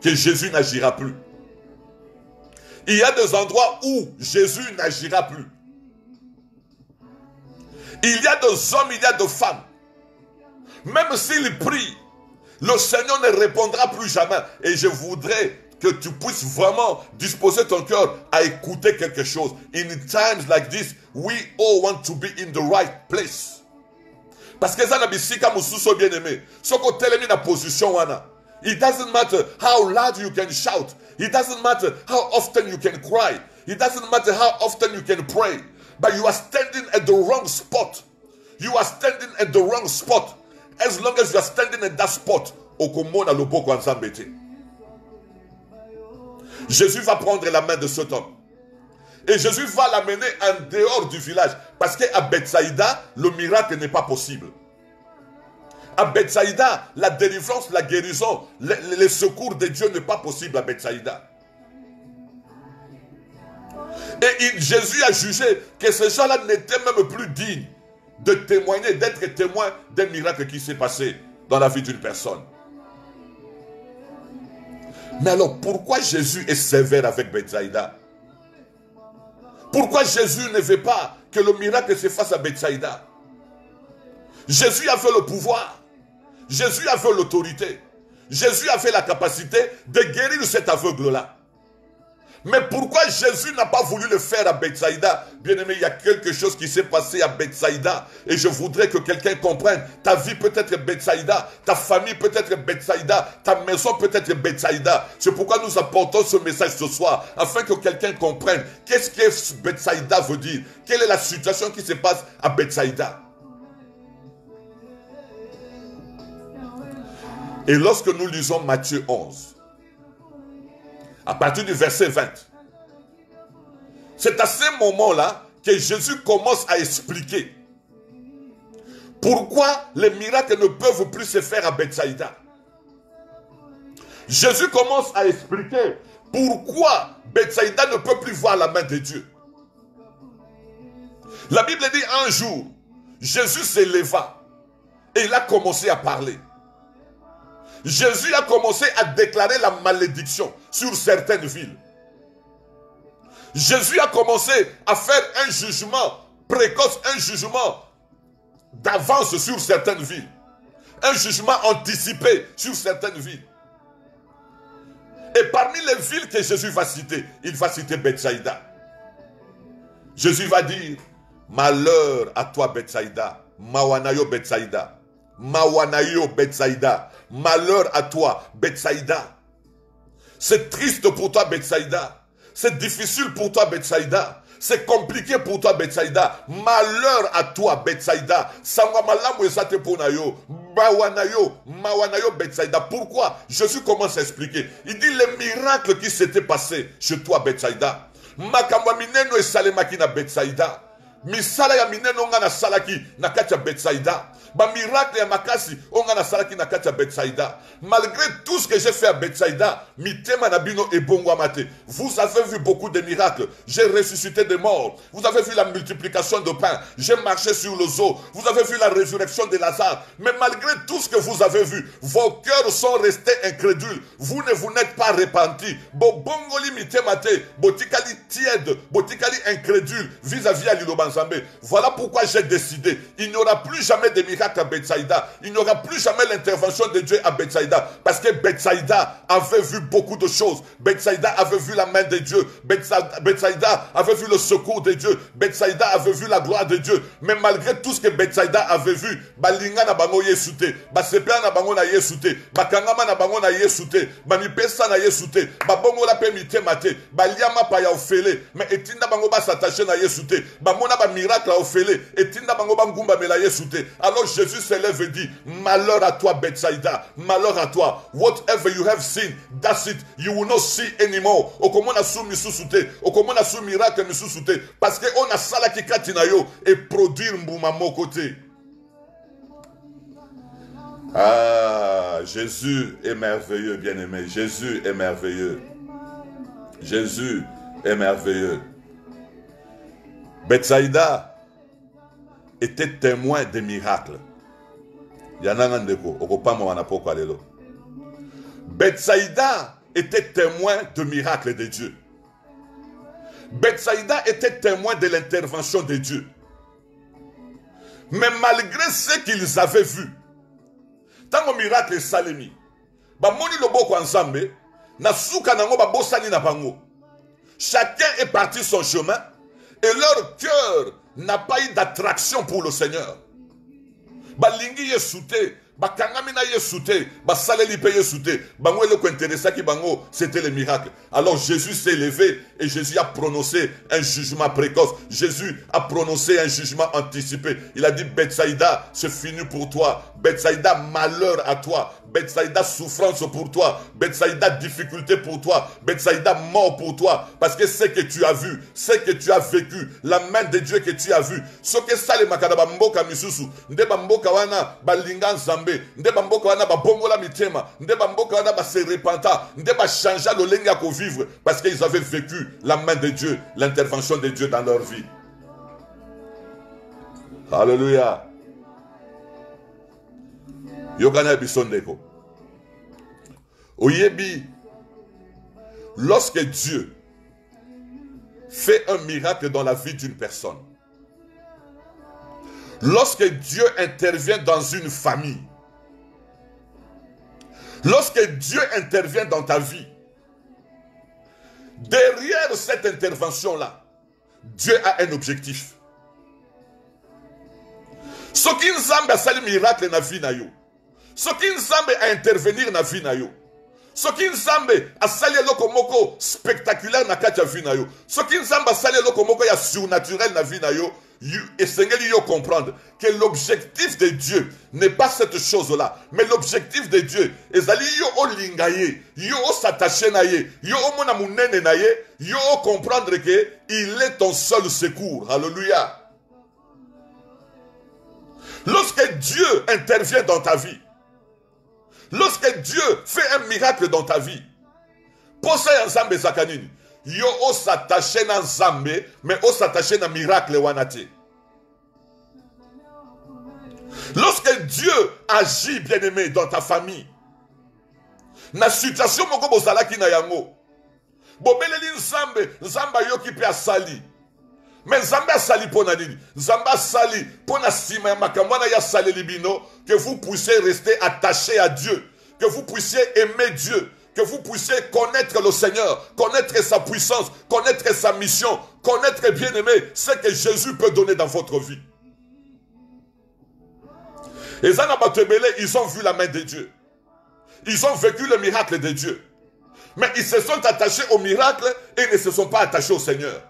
que Jésus n'agira plus. Il y a des endroits où Jésus n'agira plus. Il y a des hommes, il y a des femmes. Même s'ils prient, le Seigneur ne répondra plus jamais. Et je voudrais que tu puisses vraiment disposer ton cœur à écouter quelque chose. In times like this, we all want to be in the right place. Parce que ça n'a pas de bien aimé. Ce qu'on t'a mis dans la position, it doesn't matter how loud you can shout. It doesn't matter how often you can cry. It doesn't matter how often you can pray. But you are standing at the wrong spot. You are standing at the wrong spot. As long as you are standing at that spot, Jésus va prendre la main de cet homme. Et Jésus va l'amener en dehors du village. Parce qu'à Bethsaïda, le miracle n'est pas possible. À Bethsaïda, la délivrance, la guérison, les secours de Dieu n'est pas possible à Bethsaïda. Et Jésus a jugé que ces gens-là n'étaient même plus dignes de témoigner, d'être témoins d'un miracle qui s'est passé dans la vie d'une personne. Mais alors, pourquoi Jésus est sévère avec Bethsaïda? Pourquoi Jésus ne veut pas que le miracle se fasse à Bethsaïda? Jésus avait le pouvoir. Jésus avait l'autorité. Jésus avait la capacité de guérir cet aveugle-là. Mais pourquoi Jésus n'a pas voulu le faire à Bethsaïda? Bien-aimé, il y a quelque chose qui s'est passé à Bethsaïda. Et je voudrais que quelqu'un comprenne. Ta vie peut être Bethsaïda. Ta famille peut être Bethsaïda. Ta maison peut être Bethsaïda. C'est pourquoi nous apportons ce message ce soir. Afin que quelqu'un comprenne. Qu'est-ce que Bethsaïda veut dire? Quelle est la situation qui se passe à Bethsaïda? Et lorsque nous lisons Matthieu 11, à partir du verset 20, c'est à ce moment-là que Jésus commence à expliquer pourquoi les miracles ne peuvent plus se faire à Bethsaïda. Jésus commence à expliquer pourquoi Bethsaïda ne peut plus voir la main de Dieu. La Bible dit un jour, Jésus s'éleva et il a commencé à parler. Jésus a commencé à déclarer la malédiction sur certaines villes. Jésus a commencé à faire un jugement précoce, un jugement d'avance sur certaines villes. Un jugement anticipé sur certaines villes. Et parmi les villes que Jésus va citer, il va citer Bethsaïda. Jésus va dire, malheur à toi Bethsaïda, Mawanayo Bethsaïda. Mawanayo Bethsaïda. Malheur à toi, Bethsaïda. C'est triste pour toi, Bethsaïda. C'est difficile pour toi, Bethsaïda. C'est compliqué pour toi, Bethsaïda. Malheur à toi, Bethsaïda. Mawanayo Bethsaïda. Pourquoi? Jésus commence à expliquer. Il dit les miracles qui s'étaient passés chez toi, Bethsaïda. Makamwa mineno e salemaki na Bethsaïda. Misala ya mineno nga na salaki na kati ya Bethsaïda. Ba miracle ya makasi onga na salaki na kati ya Bethsaïda. Malgré tout ce que j'ai fait à Bethsaïda, mitema na bino ebongwa mate. Vous avez vu beaucoup de miracles. J'ai ressuscité des morts. Vous avez vu la multiplication de pain. J'ai marché sur les eaux. Vous avez vu la résurrection de Lazare. Mais malgré tout ce que vous avez vu, vos cœurs sont restés incrédules. Vous n'êtes pas repentis. Bobongoli mitema te, botikali tiède, botikali incrédule vis-à-vis à l'Ilobanzambe. Voilà pourquoi j'ai décidé, il n'y aura plus jamais de miracles miracle à Bethsaïda. Il n'y aura plus jamais l'intervention de Dieu à Bethsaïda. Parce que Bethsaïda avait vu beaucoup de choses. Bethsaïda avait vu la main de Dieu. Bethsaïda avait vu le secours de Dieu. Bethsaïda avait vu la gloire de Dieu. Mais malgré tout ce que Bethsaïda avait vu, balinga na bango yesute, basepela na bango na yesute, bakangama na bango na yesute, banipesa na yesute, babongo la pe mitema te, baliama pa ya ofele, mais etinda bango ba s'attacher na yesute, bamona ba miracle a ofele, etinda bango ba ngumba mela yesute. Alors Jésus se lève et dit, malheur à toi Bethsaïda, malheur à toi. Whatever you have seen, that's it. You will not see anymore. Okomona su misusute, okomona su miracle misusute, parce que on a sala ki katina yo et produire mbuma mokote. Ah, Jésus est merveilleux, bien-aimé. Jésus est merveilleux. Jésus est merveilleux. Bethsaïda était témoin des miracles. Bethsaïda était témoin de miracles de Dieu. Bethsaïda était témoin de l'intervention de Dieu. Mais malgré ce qu'ils avaient vu, tant au miracle salemi, bamoni loboko ensemble, na suka nango babosani na bango. Chacun est parti son chemin et leur cœur n'a pas eu d'attraction pour le Seigneur. Balingi yesute, bakangami na yesute, basaleli pe yesute, bango le ko intéressé ki bango, c'était le miracle. Alors Jésus s'est levé et Jésus a prononcé un jugement précoce. Jésus a prononcé un jugement anticipé. Il a dit Bethsaïda, c'est fini pour toi. Bethsaïda, malheur à toi. Bethsaïda, souffrance pour toi. Bethsaïda, difficulté pour toi. Bethsaïda, mort pour toi. Parce que ce que tu as vu, ce que tu as vécu, la main de Dieu que tu as vu, ce que ça les makadaba mboka misusu, nde bamboka wana balinga nzambe, nde bamboka wana babongola mitema, nde bamboka wana ba se repenta, nde ba changea le lenga ko vivre, parce qu'ils avaient vécu la main de Dieu, l'intervention de Dieu dans leur vie. Alléluia. Yogana bisondeko. Oyebi, lorsque Dieu fait un miracle dans la vie d'une personne, lorsque Dieu intervient dans une famille, lorsque Dieu intervient dans ta vie, derrière cette intervention-là, Dieu a un objectif. Ce qui nous semble c'est le miracle dans la vie, ce qui nous semble à intervenir dans la vie, ce qui nous semble à salir le komoko spectaculaire dans la vie, ce qui nous semble à salir le komoko surnaturel dans la vie, essayez de comprendre que l'objectif de Dieu n'est pas cette chose-là, mais l'objectif de Dieu est d'aller yo lingaye, yo s'attacher naye, yo mona munene naye, yo comprendre que il est ton seul secours. Alléluia. Lorsque Dieu intervient dans ta vie, lorsque Dieu fait un miracle dans ta vie, pour ça ensemble zakanini, yo o s'attacher na Nzambe, mais o s'attacher na miracle wanate. Lorsque Dieu agit, bien-aimé, dans ta famille, na situation moko bozalaki na yango, bobeleli Nzamba yo ki pe asali. Mais Nzambe asali pona nini? Nzambe asali pona sima ya makambo na ya saleli bino, que vous puissiez rester attaché à Dieu, que vous puissiez aimer Dieu, que vous puissiez connaître le Seigneur, connaître sa puissance, connaître sa mission, connaître, bien-aimé, ce que Jésus peut donner dans votre vie. Et Zanabatebele, ils ont vu la main de Dieu. Ils ont vécu le miracle de Dieu. Mais ils se sont attachés au miracle et ne se sont pas attachés au Seigneur.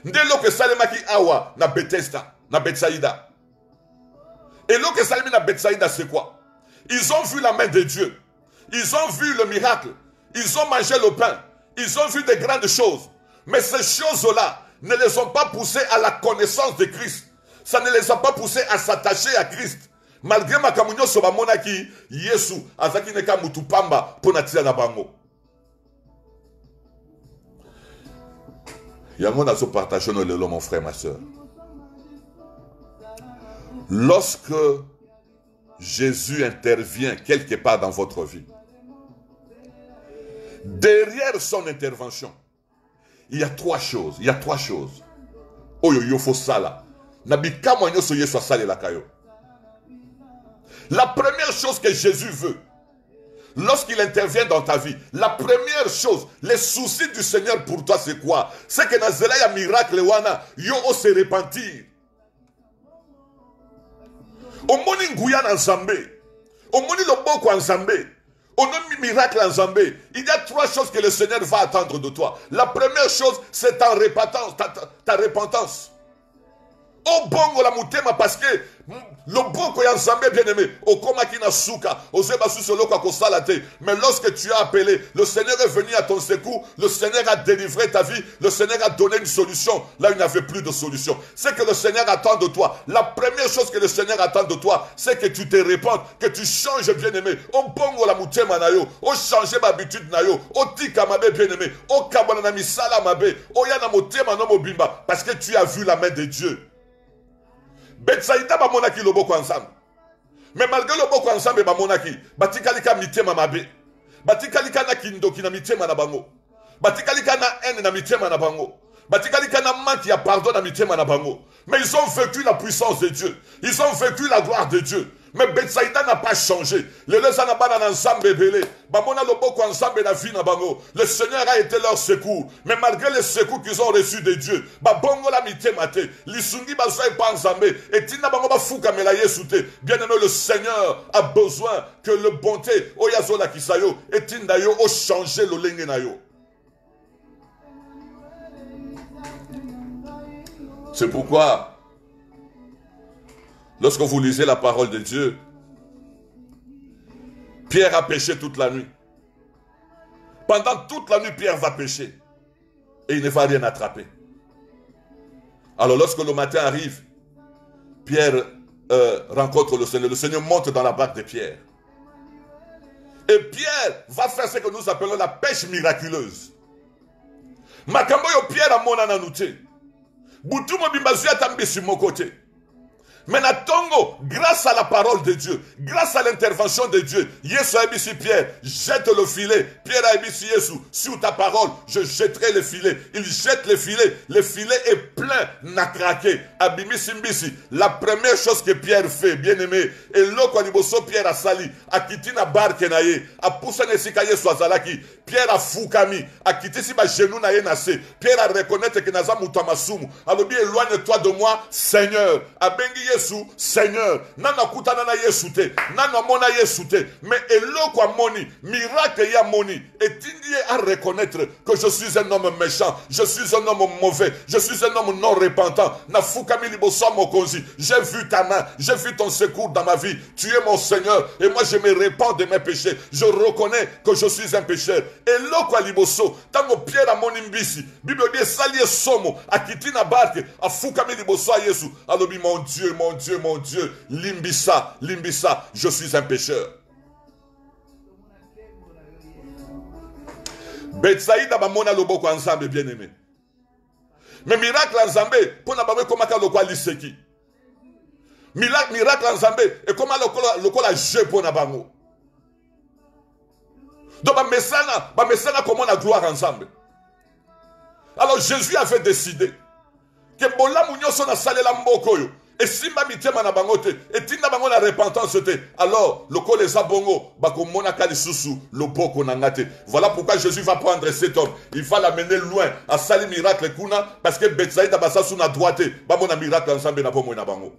Ndelo que Salemaki Awa na Bethesda, na Bethsaïda. Et lo que Salemi na Bethsaïda, c'est quoi? Ils ont vu la main de Dieu. Ils ont vu le miracle. Ils ont mangé le pain. Ils ont vu des grandes choses. Mais ces choses-là ne les ont pas poussés à la connaissance de Christ. Ça ne les a pas poussés à s'attacher à Christ. Malgré ma kamunyo soba monaki, Yesu, azaki neka mutupamba pona tia na bango. Yango na so partage no lelo mon frère, ma soeur. Lorsque Jésus intervient quelque part dans votre vie, derrière son intervention, il y a trois choses. Il y a trois choses. Oyo yo fo sala. Nabika mo nyoso Yesu asale la kayo. La première chose que Jésus veut, lorsqu'il intervient dans ta vie, la première chose, les soucis du Seigneur pour toi, c'est quoi? C'est que dans un miracle, yo se repentir. Au moni nguya en Zambé, au moni loboko en Zambé, au nom miracle en Zambé, il y a trois choses que le Seigneur va attendre de toi. La première chose, c'est ta repentance. Oh bongo la mutema parce que le boko ya Nzambe bien aimé, au koma kina suka, au zeba susolo kwa kosalate. Mais lorsque tu as appelé, le Seigneur est venu à ton secours, le Seigneur a délivré ta vie, le Seigneur a donné une solution. Là, il n'y avait plus de solution. C'est que le Seigneur attend de toi. La première chose que le Seigneur attend de toi, c'est que tu te répandes, que tu changes bien aimé. Oh bongo la mutema na yo, oh changer ma habitude na yo, oh tika mabe bien aimé, oh kabana na misala mabe, oh yana mutema no mobimba, parce que tu as vu la main de Dieu. Betsaïda ba monaki loboko ensemble. Mais malgré loboko ensemble ba monaki, batikalika mitema mabe. Batikalika na kindoki na mitema na bango. Batikalika na haine na mitema na bango. Batikalika na manque ya pardon na mitema na bango. Mais ils ont vécu la puissance de Dieu. Ils ont vécu la gloire de Dieu. Mais Betsaïda n'a pas changé. Le Seigneur a été leur secours. Mais malgré les secours qu'ils ont reçus de Dieu, bien aimé, le Seigneur a besoin que le bonté ait changé le lengenayo. C'est pourquoi lorsque vous lisez la parole de Dieu, Pierre a péché toute la nuit. Pendant toute la nuit, Pierre va pécher. Et il ne va rien attraper. Alors lorsque le matin arrive, Pierre rencontre le Seigneur. Le Seigneur monte dans la barque de Pierre. Et Pierre va faire ce que nous appelons la pêche miraculeuse. Makambo yo Pierre a mon ananoute. Boutumo bimbazu atambi sur mon côté. Mais Natongo, grâce à la parole de Dieu, grâce à l'intervention de Dieu, Yesu a dit Pierre, jette le filet. Pierre a dit Yesu, sur ta parole, je jetterai le filet. Il jette le filet est plein, n'a craqué. Abimi Simbisi, la première chose que Pierre fait, bien aimé, et l'eau Niboso Pierre a sali, a quitté la barque naye, a poussé Nesikaye Swazalaki, Pierre a foukami, a quitté si ma genou naye nassé, Pierre a reconnaître que Naza Moutamasumu, a bien éloigne-toi de moi, Seigneur, a bengi Yesu, Seigneur, nana kutana na Yesu te, nana mona Yesu te, mais eloko amoni, miracle ya moni, et Tindie à reconnaître que je suis un homme méchant, je suis un homme mauvais, je suis un homme non repentant, na fukami liboso mokonzi, j'ai vu ta main, j'ai vu ton secours dans ma vie, tu es mon Seigneur, et moi je me répands de mes péchés, je reconnais que je suis un pécheur, eloko liboso, tango Pierre amoni mbisi, Bible dit sali somo, akiti na barke, a fukami liboso a Yesu, alobi mon Dieu, mon Dieu, limbisa, je suis un pécheur. Betsaïda bamona loboko ensemble bien aimé. Mais miracle ensemble, pour n'avoir comment le quoi liseki. Miracle ensemble, et comment le quoi la jeu pour n'abango. Donc bamesana comment la gloire ensemble. Alors Jésus avait décidé que bola munyo sona salela mboko yo. Et si ma mitema na bangote, et tinda bango la repentance te, alors le ko les abongo, bako mona kalisusu, le boko nangate. Voilà pourquoi Jésus va prendre cet homme, il va l'amener loin, à sali miracle kuna, parce que Betsaïda basa sous na droite, ba mona miracle ensemble na pomo na bango.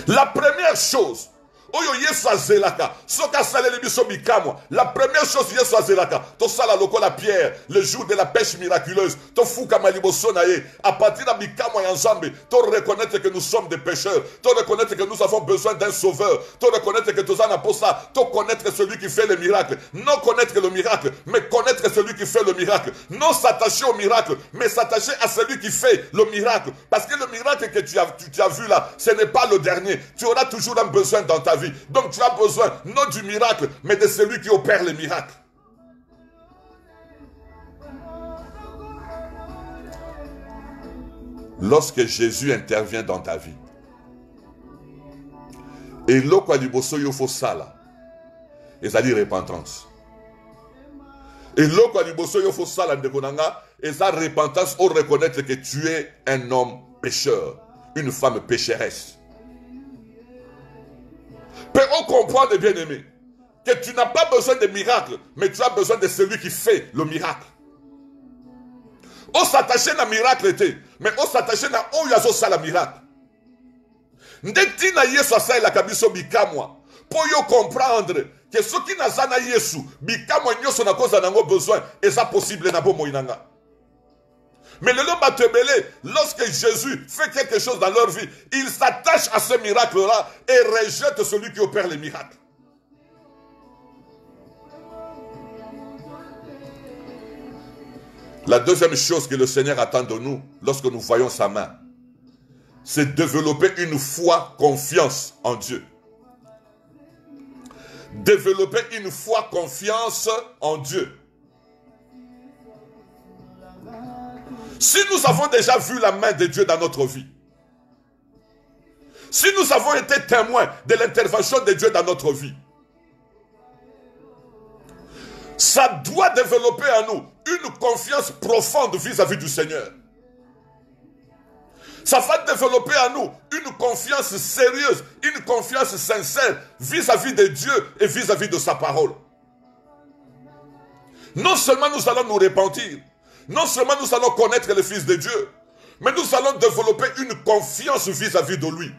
La première chose, oyo Yesu azelaka, soka salele biso bikamwa. La première chose Yesu azelaka, to sala lokola Pierre, le jour de la pêche miraculeuse, to fuka maliboso naye, à partir de bikamwa ya Nzambe, to reconnaître que nous sommes des pécheurs, to reconnaître que nous avons besoin d'un sauveur, to reconnaître que tous en aposta, to connaître celui qui fait le miracle, non connaître le miracle, mais connaître celui qui fait le miracle, non s'attacher au miracle, mais s'attacher à celui qui fait le miracle, parce que le miracle que tu as vu là, ce n'est pas le dernier, tu auras toujours un besoin dans ta vie. Donc tu as besoin non du miracle, mais de celui qui opère le miracle. Lorsque Jésus intervient dans ta vie, et l'oko aliboso yo fo sala, ezali repentance. Et l'oko aliboso yo fo sala ndekonanga, eza repentance au reconnaître que tu es un homme pécheur, une femme pécheresse. Peut-on comprendre, bien-aimé, que tu n'as pas besoin de miracles, mais tu as besoin de celui qui fait le miracle. On s'attache à un miracle, mais on s'attache à un yazo miracle. Ndeti na Yesu asai la kabiso bikamwa. Pour yo comprendre que ceux qui n'ont pas Yesu, bikamwa nyoso na cause nango besoin, et ça possible na bo moinanga. Mais le lomba tebele, lorsque Jésus fait quelque chose dans leur vie, ils s'attachent à ce miracle-là et rejettent celui qui opère les miracles. La deuxième chose que le Seigneur attend de nous, lorsque nous voyons sa main, c'est développer une foi, confiance en Dieu. Développer une foi, confiance en Dieu. Si nous avons déjà vu la main de Dieu dans notre vie, si nous avons été témoins de l'intervention de Dieu dans notre vie, ça doit développer en nous une confiance profonde vis-à-vis du Seigneur. Ça va développer en nous une confiance sérieuse, une confiance sincère vis-à-vis de Dieu et vis-à-vis de sa parole. Non seulement nous allons nous repentir, non seulement nous allons connaître le Fils de Dieu, mais nous allons développer une confiance vis-à-vis de lui.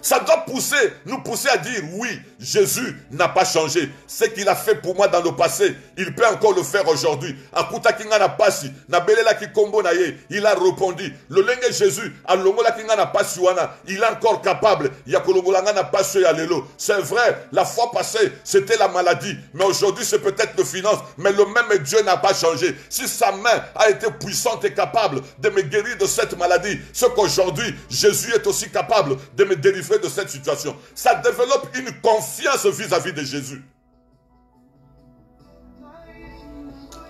Ça doit nous pousser à dire oui, Jésus n'a pas changé. Ce qu'il a fait pour moi dans le passé, il peut encore le faire aujourd'hui. Il a répondu. Le lengue Jésus, il est encore capable. C'est vrai, la fois passée, c'était la maladie. Mais aujourd'hui, c'est peut-être le finance. Mais le même Dieu n'a pas changé. Si sa main a été puissante et capable de me guérir de cette maladie, c'est qu'aujourd'hui, Jésus est aussi capable de me délivrer de cette situation. Ça développe une confiance vis-à-vis de Jésus.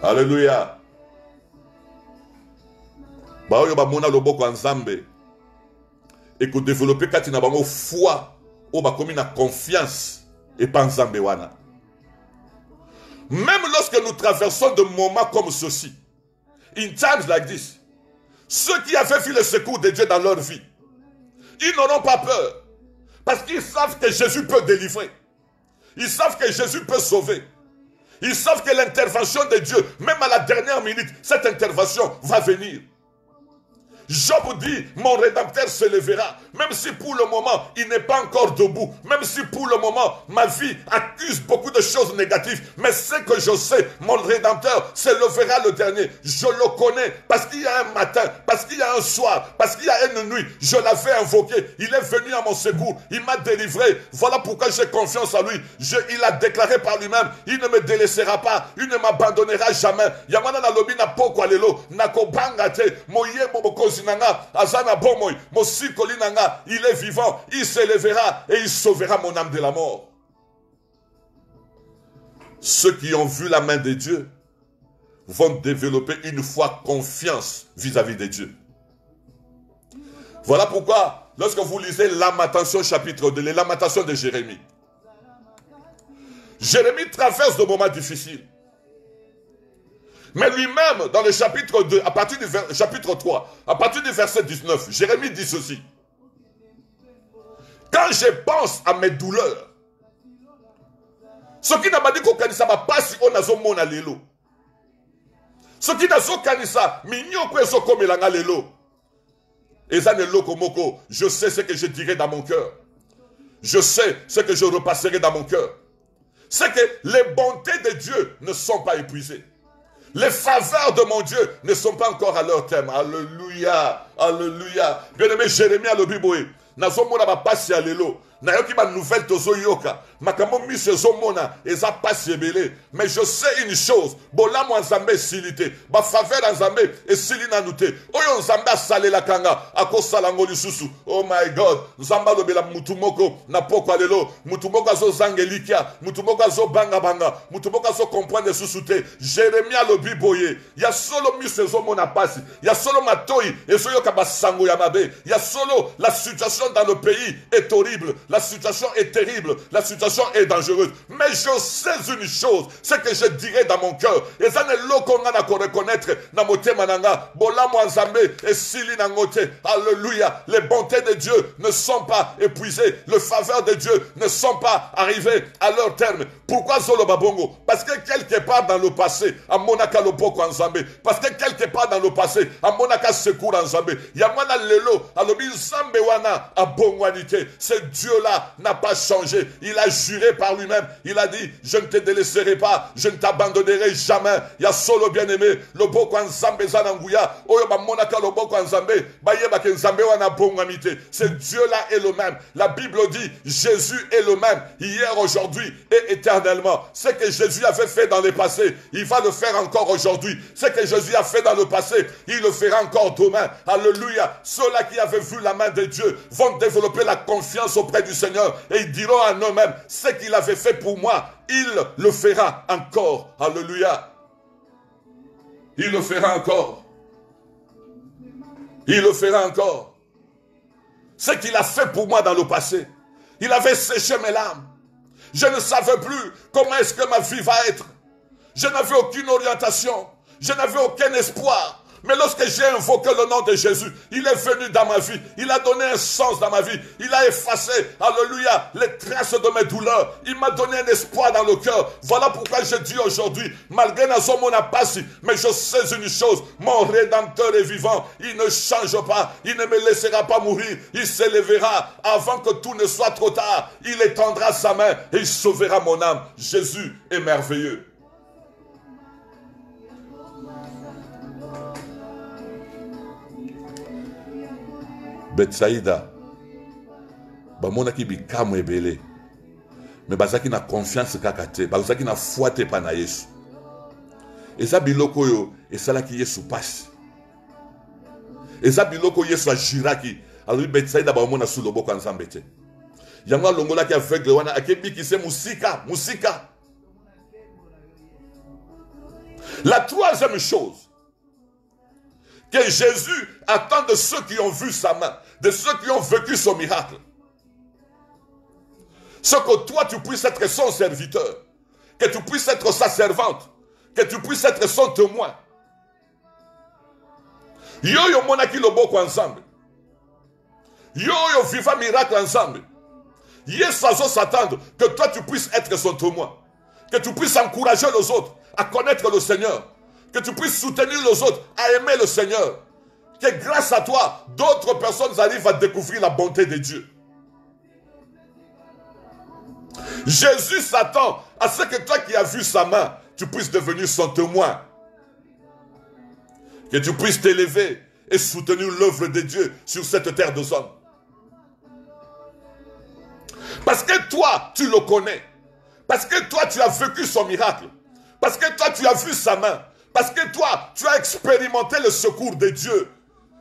Alléluia. Et que développer quand il n'a pas foi, ou comme une confiance et pas Nzambe wana. Même lorsque nous traversons de moments comme ceci, in times like this, ceux qui avaient vu le secours de Dieu dans leur vie, ils n'auront pas peur. Parce qu'ils savent que Jésus peut délivrer. Ils savent que Jésus peut sauver. Ils savent que l'intervention de Dieu, même à la dernière minute, cette intervention va venir. Job dit, mon Rédempteur se lèvera, même si pour le moment, il n'est pas encore debout, même si pour le moment, ma vie accuse beaucoup de choses négatives, mais ce que je sais, mon Rédempteur se lèvera le dernier. Je le connais, parce qu'il y a un matin, parce qu'il y a un soir, parce qu'il y a une nuit, je l'avais invoqué, il est venu à mon secours, il m'a délivré, voilà pourquoi j'ai confiance en lui. Il a déclaré par lui-même, il ne me délaissera pas, il ne m'abandonnera jamais. Yamana na lobi na poko alelo, na kobanga te, moye bobokozi. Il est vivant, il s'élèvera et il sauvera mon âme de la mort. Ceux qui ont vu la main de Dieu vont développer une foi, confiance vis-à-vis de Dieu. Voilà pourquoi, lorsque vous lisez Lamentation chapitre 2, les Lamentations de Jérémie, Jérémie traverse de moments difficiles. Mais lui-même, dans le chapitre 2, à partir du chapitre 3, à partir du verset 19, Jérémie dit ceci. Quand je pense à mes douleurs, ce qui n'a pas dit qu'on kanisa va pas si on a son mon alelo. Ce qui n'a son kanisa, mignon quoi so comme l'anga lelo. Et ça ne lokomoko, je sais ce que je dirai dans mon cœur. Je sais ce que je repasserai dans mon cœur. C'est que les bontés de Dieu ne sont pas épuisées. Les faveurs de mon Dieu ne sont pas encore à leur terme. Alléluia. Alléluia. Bien-aimé Jérémie à l'Obiboé. Nazomona ba pasi à l'élo. Nayoki ba nouvelle tozo yoka. Makamo mi se zomona. Eza pasi ebele. Mais je sais une chose. Bola mo nzambe silite. Ba faveur nzambe et silina nute. Oyo nzambe asale la kanga. Ako salango lisusu. Oh my God. Nzamba lobela mutumoko. Na poko alelo. Mutumoko azo zangelikia. Mutumoko azo banga banga. Mutumoko azo comprendre susute. Jérémie à l'Obiboye. Ya solo mi se zomona pasi. Ya solo matoi. Et soyo kabasango yamabe. Ya solo la situation dans le pays est horrible. La situation est terrible. La situation situation est dangereuse. Mais je sais une chose, c'est que je dirai dans mon cœur. Et ça n'est l'eau qu'on a à reconnaître dans mon mananga. Bola Mwanzambe et Sili Nangote. Alléluia. Les bontés de Dieu ne sont pas épuisées. Les faveurs de Dieu ne sont pas arrivées à leur terme. Pourquoi Zolo Babongo? Parce que quelque part dans le passé, à Monaka Lopoko Nzambe. Parce que quelque part dans le passé, à Monaka Sekour Nzambe. Yamana Lelo, Alobi Nzambe Wana, à Bongwanite. Ce Dieu-là n'a pas changé. Il a juré par lui-même. Il a dit, je ne te délaisserai pas. Je ne t'abandonnerai jamais. Il y a solo bien-aimé. Le Boko Nzambe Zananguya. Oyo ba Monaka le Boko Nzambe. Bayeba ke Nzambe Wana Bongwanite. Ce Dieu-là est le même. La Bible dit, Jésus est le même. Hier, aujourd'hui et éternellement. Ce que Jésus avait fait dans le passé, il va le faire encore aujourd'hui. Ce que Jésus a fait dans le passé, il le fera encore demain. Alléluia. Ceux-là qui avaient vu la main de Dieu vont développer la confiance auprès du Seigneur et ils diront à eux-mêmes, ce qu'il avait fait pour moi, il le fera encore. Alléluia. Il le fera encore. Il le fera encore. Ce qu'il a fait pour moi dans le passé, il avait séché mes larmes. Je ne savais plus comment est-ce que ma vie va être. Je n'avais aucune orientation. Je n'avais aucun espoir. Mais lorsque j'ai invoqué le nom de Jésus, il est venu dans ma vie. Il a donné un sens dans ma vie. Il a effacé, alléluia, les traces de mes douleurs. Il m'a donné un espoir dans le cœur. Voilà pourquoi je dis aujourd'hui, malgré mon apasi, mais je sais une chose, mon Rédempteur est vivant. Il ne change pas. Il ne me laissera pas mourir. Il s'élèvera avant que tout ne soit trop tard. Il étendra sa main et il sauvera mon âme. Jésus est merveilleux. Betsaïda, bamonaki bikamu ebele, mais bazaki na confiance kakate, bazaki na foi te pa na Yesu. Eza biloko yo, esalaki Yesu pasi. Eza biloko Yesu ajiraki, alors Betsaïda bamona sous loboko Nzambe te. Yango longola ki aveugle wana akebi ki se musika. La troisième chose que Jésus attend de ceux qui ont vu sa main, de ceux qui ont vécu son miracle, c'est que toi tu puisses être son serviteur, que tu puisses être sa servante, que tu puisses être son témoin. Yo yo monaki loboko ensemble, yo yo viva miracle ensemble. Yes azo s'attendre que toi tu puisses être son témoin, que tu puisses encourager les autres à connaître le Seigneur, que tu puisses soutenir les autres à aimer le Seigneur, que grâce à toi, d'autres personnes arrivent à découvrir la bonté de Dieu. Jésus s'attend à ce que toi qui as vu sa main, tu puisses devenir son témoin. Que tu puisses t'élever et soutenir l'œuvre de Dieu sur cette terre de hommes. Parce que toi, tu le connais. Parce que toi, tu as vécu son miracle. Parce que toi, tu as vu sa main. Parce que toi, tu as expérimenté le secours de Dieu.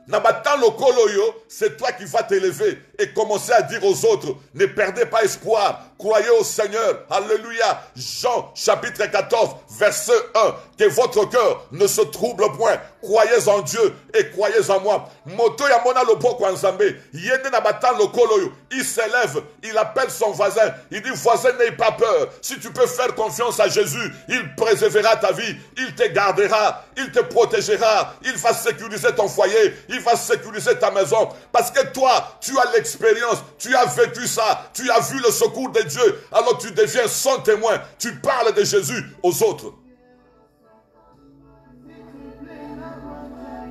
Nabatan le koloyo, c'est toi qui vas t'élever et commencer à dire aux autres, ne perdez pas espoir, croyez au Seigneur. Alléluia. Jean chapitre 14, verset 1. Que votre cœur ne se trouble point. Croyez en Dieu et croyez en moi. Moto yamona le poko Nzambe. Yende nabatan le koloyo. Il s'élève, il appelle son voisin. Il dit, voisin, n'aie pas peur. Si tu peux faire confiance à Jésus, il préservera ta vie. Il te gardera. Il te protégera. Il va sécuriser ton foyer. Il va sécuriser ta maison. Parce que toi, tu as l'expérience. Tu as vécu ça. Tu as vu le secours de Dieu. Alors tu deviens son témoin. Tu parles de Jésus aux autres.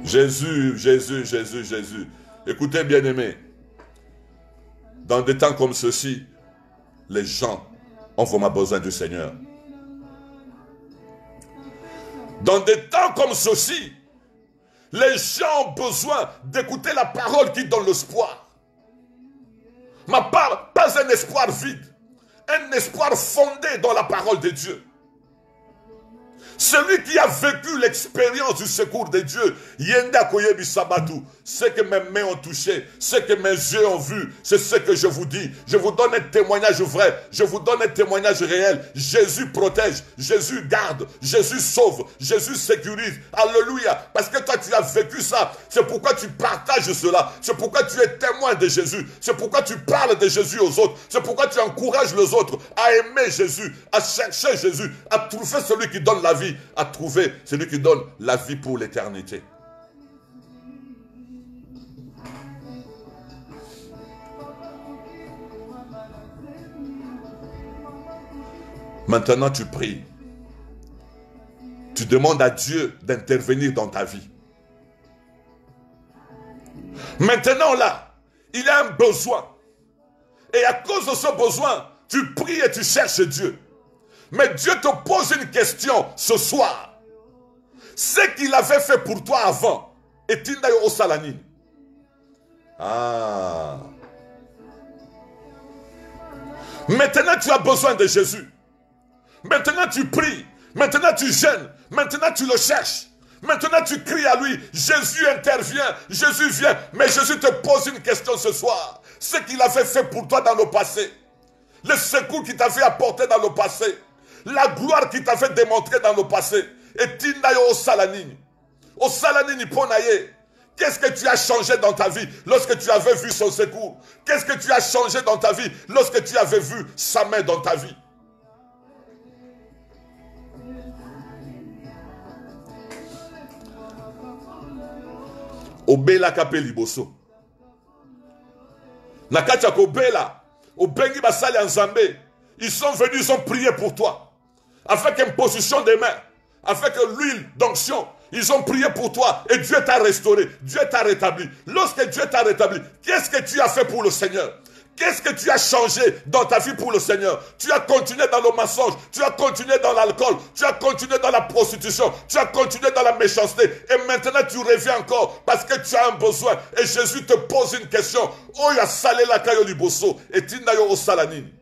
Jésus, Jésus, Jésus, Jésus. Écoutez, bien-aimés. Dans des temps comme ceci, les gens ont vraiment besoin du Seigneur. Dans des temps comme ceci, les gens ont besoin d'écouter la parole qui donne l'espoir. Ma part, pas un espoir vide, un espoir fondé dans la parole de Dieu. Celui qui a vécu l'expérience du secours de Dieu, Yenda Koyebi Sabatu, ce que mes mains ont touché, ce que mes yeux ont vu, c'est ce que je vous dis. Je vous donne un témoignage vrai, je vous donne un témoignage réel. Jésus protège, Jésus garde, Jésus sauve, Jésus sécurise. Alléluia. Parce que toi tu as vécu ça, c'est pourquoi tu partages cela, c'est pourquoi tu es témoin de Jésus, c'est pourquoi tu parles de Jésus aux autres, c'est pourquoi tu encourages les autres à aimer Jésus, à chercher Jésus, à trouver celui qui donne la vie, à trouver celui qui donne la vie pour l'éternité. Maintenant tu pries. Tu demandes à Dieu d'intervenir dans ta vie. Maintenant là, il a un besoin. Et à cause de ce besoin, tu pries et tu cherches Dieu. Mais Dieu te pose une question ce soir. Ce qu'il avait fait pour toi avant, est-il d'ailleurs au Salanine? Ah. Maintenant tu as besoin de Jésus. Maintenant tu pries. Maintenant tu jeûnes. Maintenant tu le cherches. Maintenant tu cries à lui. Jésus intervient. Jésus vient. Mais Jésus te pose une question ce soir. Ce qu'il avait fait pour toi dans le passé. Le secours qu'il t'avait apporté dans le passé. La gloire qu'il t'avait démontrée dans le passé. Est-il d'ailleurs au Salanine? Au Salanine Ponaye. Qu'est-ce que tu as changé dans ta vie lorsque tu avais vu son secours? Qu'est-ce que tu as changé dans ta vie lorsque tu avais vu sa main dans ta vie? Obela kapeli boso. Nakacha kobela. Obengi basali Nzambe. Ils sont venus, ils ont prié pour toi. Avec une position des mains. Avec l'huile d'onction. Ils ont prié pour toi et Dieu t'a restauré. Dieu t'a rétabli. Lorsque Dieu t'a rétabli, qu'est-ce que tu as fait pour le Seigneur? Qu'est-ce que tu as changé dans ta vie pour le Seigneur? Tu as continué dans le mensonge, tu as continué dans l'alcool, tu as continué dans la prostitution, tu as continué dans la méchanceté. Et maintenant tu reviens encore parce que tu as un besoin. Et Jésus te pose une question. Oh, ya salé la kayo liboso et tindayo o salanine.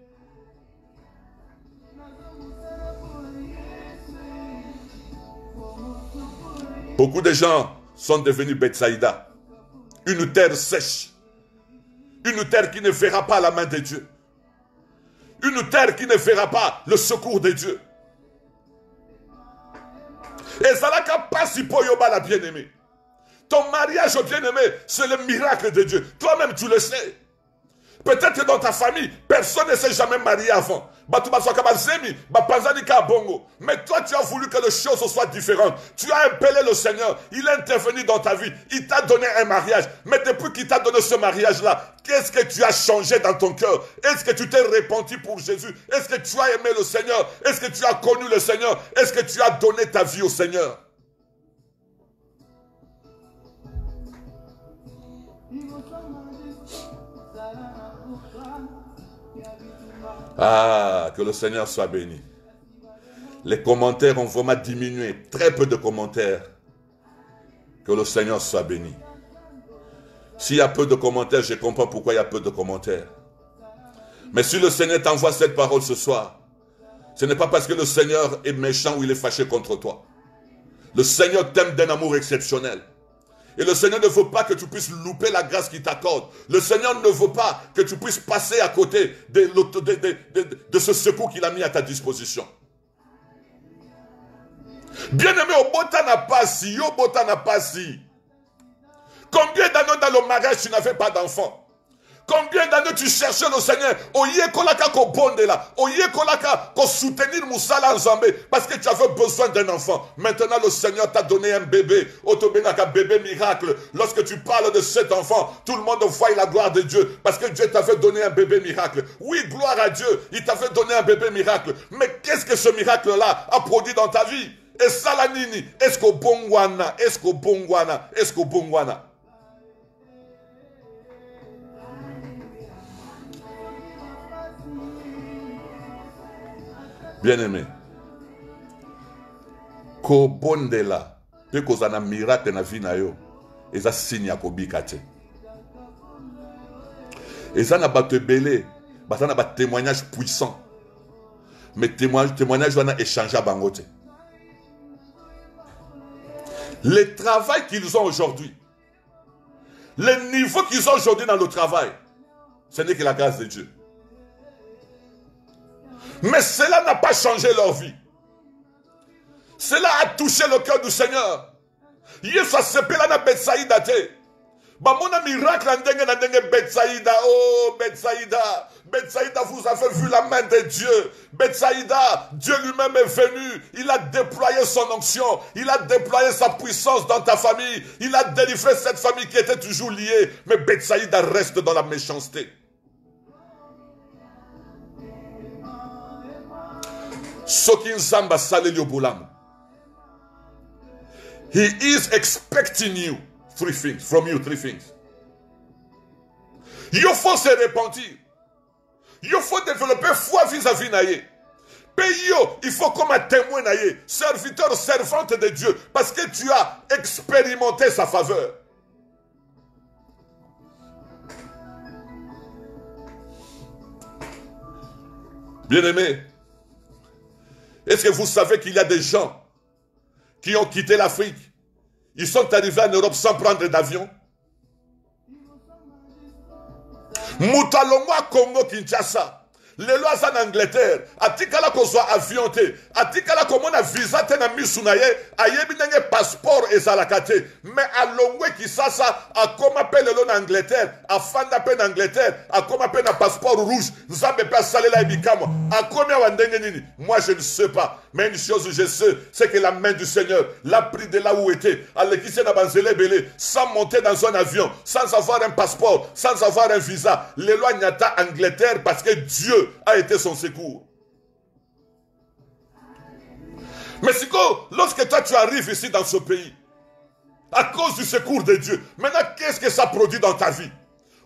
Beaucoup de gens sont devenus Bethsaïda. Une terre sèche. Une terre qui ne verra pas la main de Dieu. Une terre qui ne verra pas le secours de Dieu. Et ça n'a qu'à pas si Poyoba la bien-aimée. Ton mariage bien-aimé, c'est le miracle de Dieu. Toi-même, tu le sais. Peut-être que dans ta famille, personne ne s'est jamais marié avant. Mais toi, tu as voulu que les choses soient différentes. Tu as appelé le Seigneur. Il est intervenu dans ta vie. Il t'a donné un mariage. Mais depuis qu'il t'a donné ce mariage-là, qu'est-ce que tu as changé dans ton cœur? Est-ce que tu t'es repenti pour Jésus? Est-ce que tu as aimé le Seigneur? Est-ce que tu as connu le Seigneur? Est-ce que tu as donné ta vie au Seigneur? Ah, que le Seigneur soit béni. Les commentaires ont vraiment diminué. Très peu de commentaires. Que le Seigneur soit béni. S'il y a peu de commentaires, je comprends pourquoi il y a peu de commentaires. Mais si le Seigneur t'envoie cette parole ce soir, ce n'est pas parce que le Seigneur est méchant ou il est fâché contre toi. Le Seigneur t'aime d'un amour exceptionnel. Et le Seigneur ne veut pas que tu puisses louper la grâce qu'il t'accorde. Le Seigneur ne veut pas que tu puisses passer à côté de ce secours qu'il a mis à ta disposition. Bien-aimé, au Bota n'a pas si, au Bota n'a pas si. Combien d'années dans le mariage tu n'avais pas d'enfant? Combien d'années tu cherchais le Seigneur? Oye kolaka ko bonde là. Oye kolaka ko soutenir Moussala Nzambe. Parce que tu avais besoin d'un enfant. Maintenant le Seigneur t'a donné un bébé. Otobenaka bébé miracle. Lorsque tu parles de cet enfant, tout le monde voit la gloire de Dieu. Parce que Dieu t'avait donné un bébé miracle. Oui, gloire à Dieu. Il t'avait donné un bébé miracle. Mais qu'est-ce que ce miracle-là a produit dans ta vie? Et Salanini, est-ce qu'au Bongwana? Est-ce qu'au Bongwana? Est-ce qu'au Bongwana? Bien-aimé, ko bondela, pe kozana miracle na vie na yo, eza signe ya kobika te. Eza na bato ebele, baza na ba témoignage puissant. Mais témoignage wana échanger bango te. Le travail qu'ils ont aujourd'hui, le niveau qu'ils ont aujourd'hui dans le travail, ce n'est que la grâce de Dieu. Mais cela n'a pas changé leur vie. Cela a touché le cœur du Seigneur. Yesu asepela na Betsaïda te. Bamona miracle ndenge na ndenge Betsaïda. Oh Betsaïda. Betsaïda, vous avez vu la main de Dieu. Betsaïda, Dieu lui-même est venu. Il a déployé son onction. Il a déployé sa puissance dans ta famille. Il a délivré cette famille qui était toujours liée. Mais Betsaïda reste dans la méchanceté. Soki nzamba saleli obulamu. He is expecting you three things, from you three things. Il faut se repentir. Il faut développer foi vis-à-vis naïe. Il faut comme un témoin naïe, serviteur, servante de Dieu, parce que tu as expérimenté sa faveur. Bien-aimés, est-ce que vous savez qu'il y a des gens qui ont quitté l'Afrique? Ils sont arrivés en Europe sans prendre d'avion. Moutalongwa Congo Kinshasa. Les lois en Angleterre. Atikala kozwa avion te. Atikala komona visa te na misunaye. Ayebi nenge passeport ezalakate. Mais à Longwe Kisasa, a comme appelle l'on en Angleterre. A fanda pen Angleterre. A comme appelle un passeport rouge. Zambe pas salé la ibikamo. A combien wandenge nini? Moi je ne sais pas. Mais une chose je sais, c'est que la main du Seigneur l'a pris de là où était. Alekise na banzele belé. Sans monter dans un avion. Sans avoir un passeport. Sans avoir un visa. L'éloigne à Angleterre parce que Dieu a été son secours. Mais lorsque toi tu arrives ici dans ce pays, à cause du secours de Dieu, maintenant qu'est-ce que ça produit dans ta vie?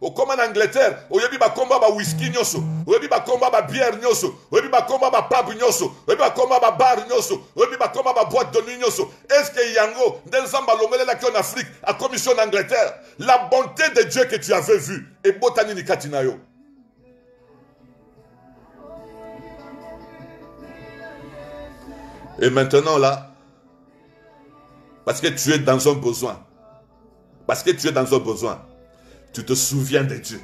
Au comme en Angleterre, au yebi ba combat ba whisky nyoso, au yebi ba combat ba bière nyoso, au yebi ba combat ba pub nyoso, au yebi ba combat ba bar nyoso, au yebi ba combat ba boîte de nuit nyoso. Est-ce que Yango, Nzamba longole la en Afrique, a commission en Angleterre, la bonté de Dieu que tu avais vue, et botani ni katinayo. Et maintenant là, parce que tu es dans un besoin, tu te souviens de Dieu.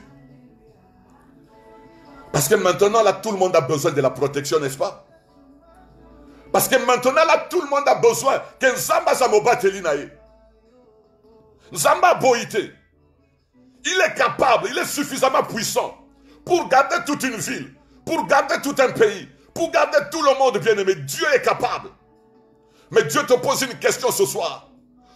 Parce que maintenant là, tout le monde a besoin de la protection, n'est-ce pas? Parce que maintenant là, tout le monde a besoin que Nzamba Zamoba Telinaye. Nzamba Boïté. Il est capable, il est suffisamment puissant pour garder toute une ville, pour garder tout un pays, pour garder tout le monde bien-aimé. Dieu est capable. Mais Dieu te pose une question ce soir.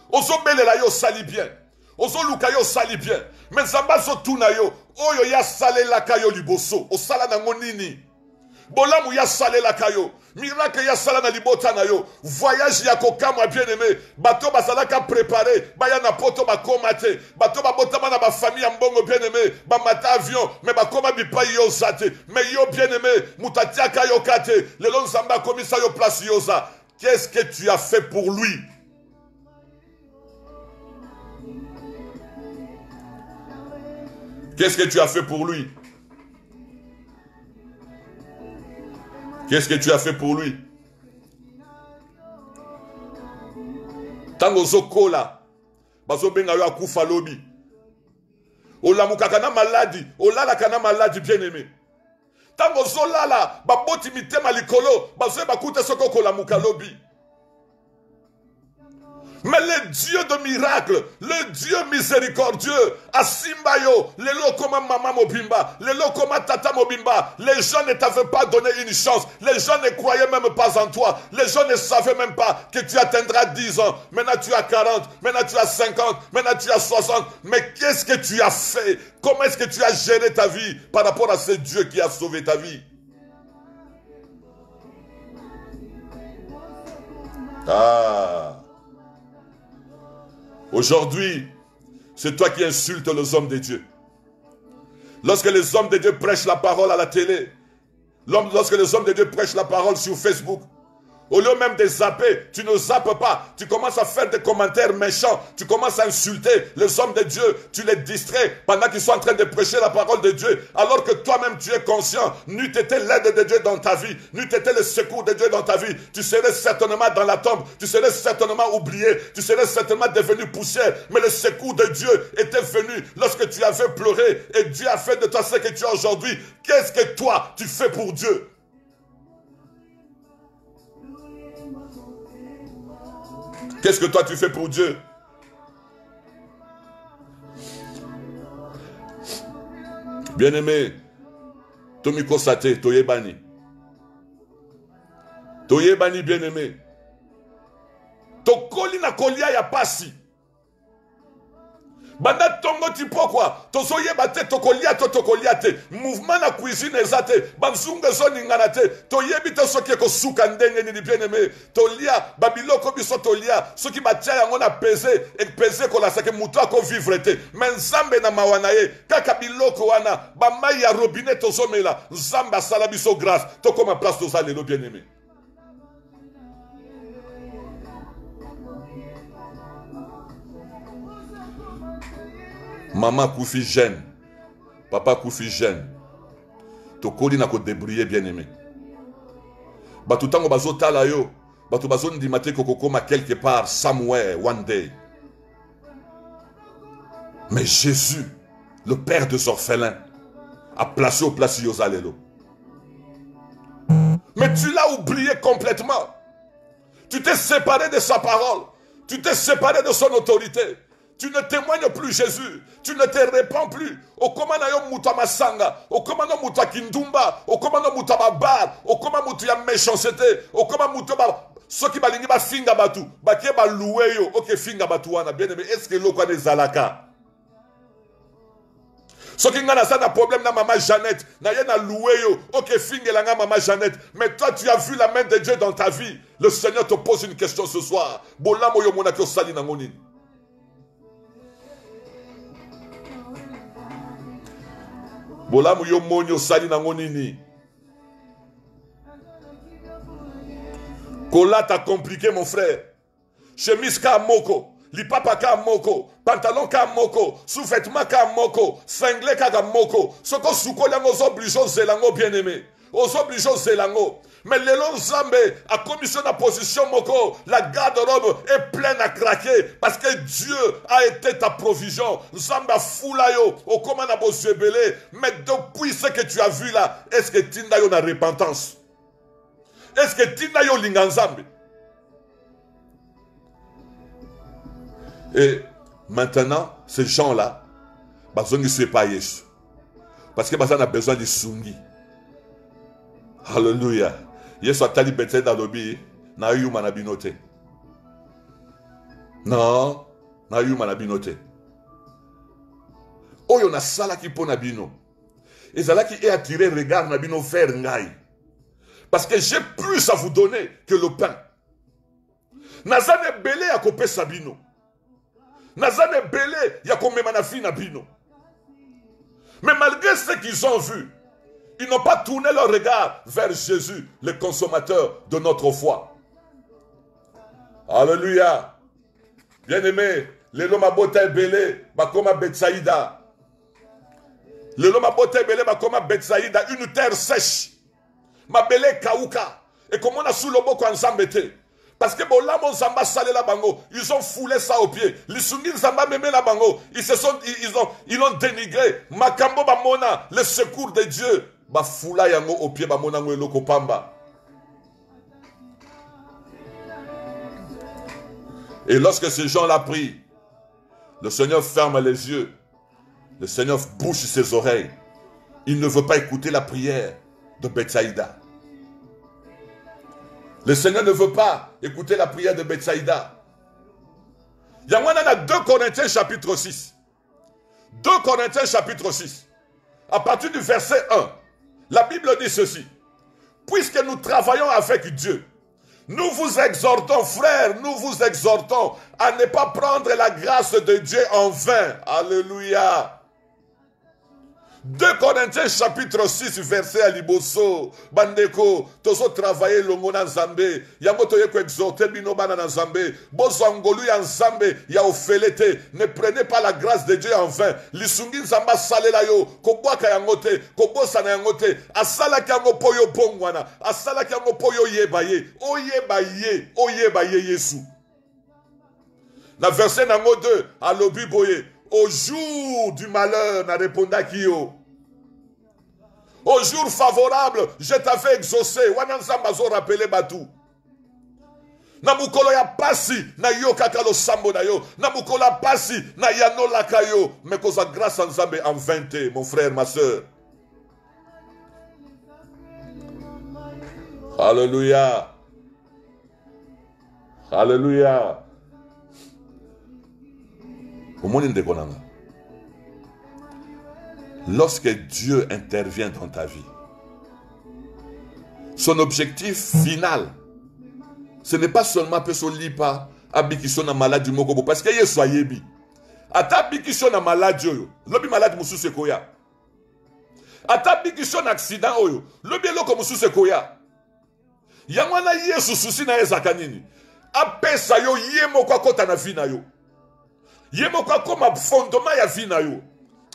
Ozo belela yo sali bien. Ozo luka yo sali bien. Mais Nzamba zo tuna yo. Oyo ya sale la kayo liboso. Osala na ngonini. Bolamu ya sale la kayo. Miracle ya sala na libota na yo. Voyage ya kokama bien-aimé. Bato basalaka préparé. Baya na poto ba komate. Bato ba botama na ba famille ya mbongo bien-aimé. Ba mata avion. Mais ba koma bipa yo zate. Mais yo bien-aimé. Mutatia kayo kate. Lelo Nzamba komisa yo place yo za. Qu'est-ce que tu as fait pour lui? Qu'est-ce que tu as fait pour lui? Qu'est-ce que tu as fait pour lui? Tango zokola, bazo benga yo akufa lobi. Olamukaka na maladi, olala kana maladi bien-aimé. Tango zolala, baboti mitema likolo, bazo bakute soko kolamuka lobi. Mais le Dieu de miracle, le Dieu miséricordieux, Asimbayo, les lokoma mama mobimba, les lokoma tata mobimba, les gens ne t'avaient pas donné une chance, les gens ne croyaient même pas en toi, les gens ne savaient même pas que tu atteindras 10 ans, maintenant tu as 40, maintenant tu as 50, maintenant tu as 60, mais qu'est-ce que tu as fait? Comment est-ce que tu as géré ta vie par rapport à ce Dieu qui a sauvé ta vie? Ah! Aujourd'hui, c'est toi qui insultes les hommes de Dieu. Lorsque les hommes de Dieu prêchent la parole à la télé, lorsque les hommes de Dieu prêchent la parole sur Facebook, Au lieu même de zapper, tu ne zappes pas. Tu commences à faire des commentaires méchants. Tu commences à insulter les hommes de Dieu. Tu les distrais pendant qu'ils sont en train de prêcher la parole de Dieu. Alors que toi-même tu es conscient. N'eût été l'aide de Dieu dans ta vie. N'eût été le secours de Dieu dans ta vie. Tu serais certainement dans la tombe. Tu serais certainement oublié. Tu serais certainement devenu poussière. Mais le secours de Dieu était venu lorsque tu avais pleuré. Et Dieu a fait de toi ce que tu as aujourd'hui. Qu'est-ce que toi tu fais pour Dieu? Qu'est-ce que toi tu fais pour Dieu? Bien-aimé, Tomiko Sate, Toyebani. Toyebani, bien-aimé. Tokoli na kolia ya pasi. Banda tongo tipo quoi. Tozoye bate tokolia to tokolia te. Mouvement na cuisine ezate. Banzunga zoni ngana te. Toyebi to soki ko suka ndenge ni bien-aimé. Tolia babiloko biso tolia. Soki batia yango na peser et peser ko la sake muto ko vivre te. Men nzambe na mawana ye. Kaka biloko wana ba mai ya robinet tozomela. Nzamba sala biso grâce. To koma place tozalelo bien-aimé. Maman koufi jeune, papa koufi jeune. Tokoli na ko débrouiller bien-aimé. Batu tango bazo tala yo, batu bazo ndimate ko kokoma quelque part somewhere one day. Mais Jésus, le père des orphelins, a placé au place Yozalelo. Mais tu l'as oublié complètement. Tu t'es séparé de sa parole. Tu t'es séparé de son autorité. Tu ne témoignes plus Jésus. Tu ne te répands plus. Au komana yo muta masanga. Au komana muta kindumba. Au komana muta babar. Au komana muta ya méchanceté. Au komana muta ba. Ceux qui balingi ba finga batu. Ba kie ba loué yo. Ok finga batu wana. Bien aimé. Est-ce que l'oko ane zalaka? Ceux qui ngana ça na problème na maman Jeannette. Na ye na loué yo. Ok finga la nga maman Jeannette. Mais toi tu as vu la main de Dieu dans ta vie. Le Seigneur te pose une question ce soir. Bolamo yo mona kyo sali na ngoni. Bolamu yo monyo sali nango nini. Kola t'a compliqué mon frère. Chemise ka moko, lipapa ka moko, pantalon ka moko, sous-vêtement ka moko, cinglé ka moko. Soko suko yango zo obligé zelango bien aimé. Aux obligés zelango. Mais l'élan Zambé a commission la position moko. La garde-robe est pleine à craquer. Parce que Dieu a été ta provision. Zamba foulayo. Au comment na bosebele. Mais depuis ce que tu as vu là, est-ce que Tinda yo na repentance? Est-ce que Tinda yo linganzambe? Et maintenant, ces gens-là, bazongi ne pas Yesu. Parce que bazan a besoin de sungi. Alléluia. Yesu atali bete da lobi na yuma na binote. Non, na yuma na binote. Oyo na sala ki po na bino. Ezala ki e attiré regard na bino vers ngai. Parce que j'ai plus à vous donner que le pain. Nazane belé ya kopé sabino. Nazane belé ya komema na fi na bino. Mais malgré ce qu'ils ont vu, ils n'ont pas tourné leur regard vers Jésus, le consommateur de notre foi. Alléluia. Bien-aimé, le loma bota belé, bakoma Betsaïda. Le loma bota belé, bakoma Betsaïda, une terre sèche. Ma belé kauka. Et comme on a sous le boko ensemble. Parce que bon, là, mon Zamba salé la bango, ils ont foulé ça au pied. Les Sunnis Zamba mémé la bango, ils ont dénigré. Makambo bamona, le secours de Dieu. Ba foula yango au pied bamona ngo eloko pamba. Et lorsque ces gens-là prient, le Seigneur ferme les yeux. Le Seigneur bouche ses oreilles. Il ne veut pas écouter la prière de Betsaïda. Le Seigneur ne veut pas écouter la prière de Betsaïda. Il y a 2 Corinthiens chapitre 6. 2 Corinthiens chapitre 6. À partir du verset 1, la Bible dit ceci. Puisque nous travaillons avec Dieu, nous vous exhortons, frères, nous vous exhortons à ne pas prendre la grâce de Dieu en vain. Alléluia. 2 Corinthiens chapitre 6 verset à liboso. Bandeko, tozo travailler longo na Nzambe. Yango toye ko exhorter bino bana na Nzambe. Bozangolu ya Nzambe ya ofelete. Ne prenez pas la grâce de Dieu en vain. Lisungi Nzamba salela yo. Kobwaka yango te. Kobosa na yango te. Asala ki yango po yo bongwana. Asala ki yango po yo yeba ye. Oyeba ye. Oyeba ye Yesu. Na verset nango 2. Alobi boye. Au jour du malheur, n'a répondu qui yo. Au jour favorable, je t'avais exaucé. Wananzamba zo rappelé batou. Na mukolo ya pasi na yo kakalo sambo na yo. Na mukolo ya pasi na yano lakayo. Mais cause grâce à Nzambe en 20, mon frère, ma soeur. Alléluia. Alléluia. Lorsque Dieu intervient dans ta vie, son objectif final, ce n'est pas seulement que son lipa abikisho na maladie mokobo parce que yesu ayebi. Ata abikisho na maladie oyo, lobi maladie mususu koya. Ata abikisho na accident oyo, lobi eloko mususu koya. Yangwana yesu susi na ezaka nini? Apesa yo yemo kwa kota na vie na yo. Yemo kwa koma fondement ya vie na yo.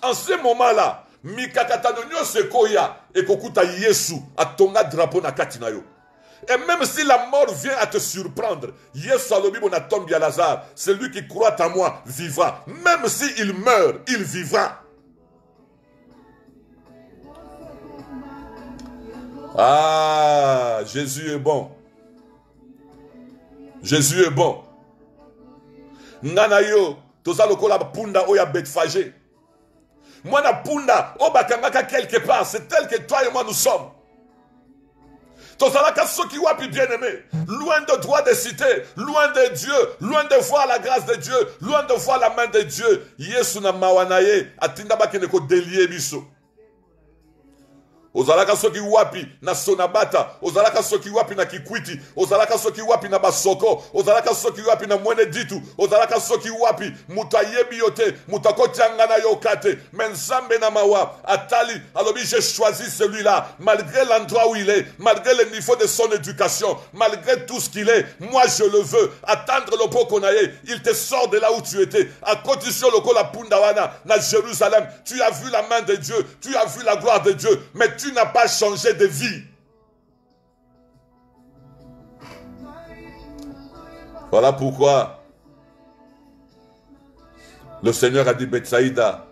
En ce moment-là, mikakatano nyose koya ekokuta Yesu atonga drapeau na kati na yo. Et même si la mort vient à te surprendre, Yesu alobi bona tombi à Lazare, celui qui croit en moi vivra. Même s'il meurt, il vivra. Ah, Jésus est bon. Jésus est bon. Ngana yo toza lokola punda oya betfagé. Moi na punda obakangaka quelque part, c'est tel que toi et moi nous sommes. Tozalaka soki wapi bien-aimé, loin de droit de citer, loin de Dieu, loin de voir la grâce de Dieu, loin de voir la main de Dieu. Yesu na mawanaye atinda bakene ko délier biso. Ozalaka soki wapi na Sonabata, ozalaka soki wapi na Kikwiti, ozalaka soki wapi na Basoko, ozalaka soki wapi na Mwene Ditu, ozalaka soki wapi mutayebi yote, mutakotanga na yokate, menzambe na mawa, atali, alobi j'ai choisi celui-là, malgré l'endroit où il est, malgré le niveau de son éducation, malgré tout ce qu'il est, moi je le veux, attendre le pokonaye, il te sort de là où tu étais, à condition loko la pundawana, na Jérusalem, tu as vu la main de Dieu, tu as vu la gloire de Dieu, mais tu n'as pas changé de vie. Voilà pourquoi le Seigneur a dit Bethsaïda,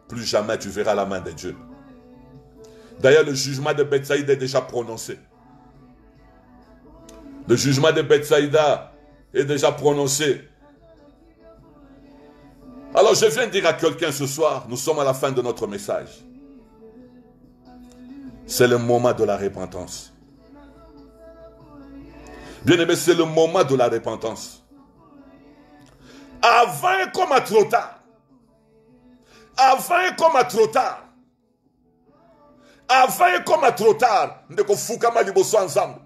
plus jamais tu verras la main de Dieu. D'ailleurs, le jugement de Bethsaïda est déjà prononcé. Le jugement de Bethsaïda est déjà prononcé. Alors je viens dire à quelqu'un ce soir, nous sommes à la fin de notre message. C'est le moment de la repentance. Bien-aimé, c'est le moment de la repentance. Avant comme à trop tard. Avant comme à trop tard. Avant comme à trop tard. Ndeko fukama liboso ensemble.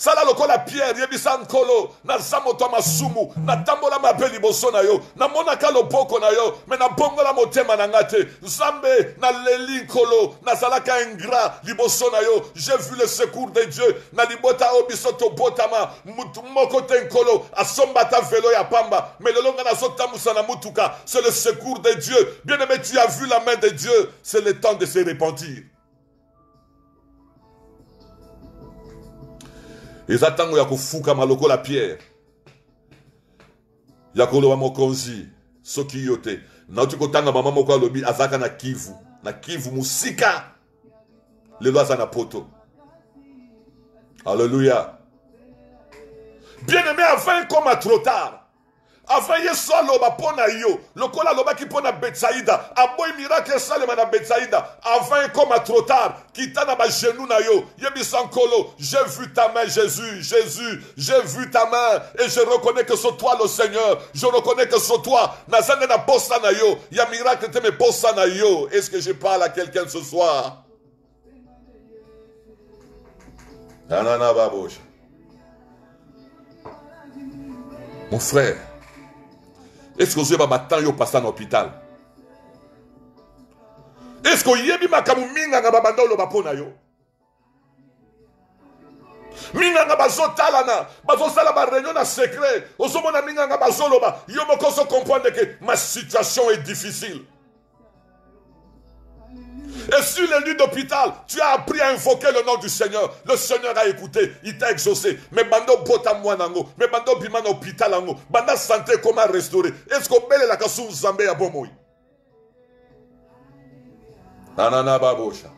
Sala lokola Pierre yebisa nkolo na zamoto masumu na tambola mabe liboso na yo na monaka loboko na yo me na bongola motema na ngate Nzambe na leli nkolo na zalaka ingrat liboso na yo. J'ai vu le secours de Dieu na libota obiso to botama mutu moko te nkolo asombata velo ya pamba me lelonga na zotamusa na mutuka. C'est le secours de Dieu. Bien-aimé, tu as vu la main de Dieu. C'est le temps de se repentir. Ezatango ya kufuka maloko la pierre. Ya kolo wa mokonzi. Soki yote. Na uti kotanga mama moko alobi azaka na Kivu. Na Kivu musika. Lelo azana poto. Alléluia. Bien-aimé, avant comme à trop tard. Avant Yesu aloba pona yo. Lokola loba ki pona Betsaïda. Aboy miracle salema na Betsaïda. Avant comme à trop tard. Kitana ba genou na yo. Yebi sankolo. J'ai vu ta main Jésus. Jésus. J'ai vu ta main. Et je reconnais que c'est toi le Seigneur. Je reconnais que c'est toi. Nazane na posta na yo. Ya miracle te me posta na yo. Est-ce que je parle à quelqu'un ce soir? Nanana babouche. Mon frère. Est-ce que vous avez battu au passage à l'hôpital? Est-ce que yebi makamu minga nga babanda oloba pona yo? Minga nga bazotalana, bazosala ba réunion na secret. Osomona minga nga bazoloba, yo moko so comprendre que ma situation est difficile. Et sur les lits d'hôpital, tu as appris à invoquer le nom du Seigneur. Le Seigneur a écouté, il t'a exaucé. Mais bando bota mwanango, mais bando bima na hôpital ango, banda santé comment restaurer? Est-ce qu'on belle la kasu zambe ya bomoi? Nanana babosha.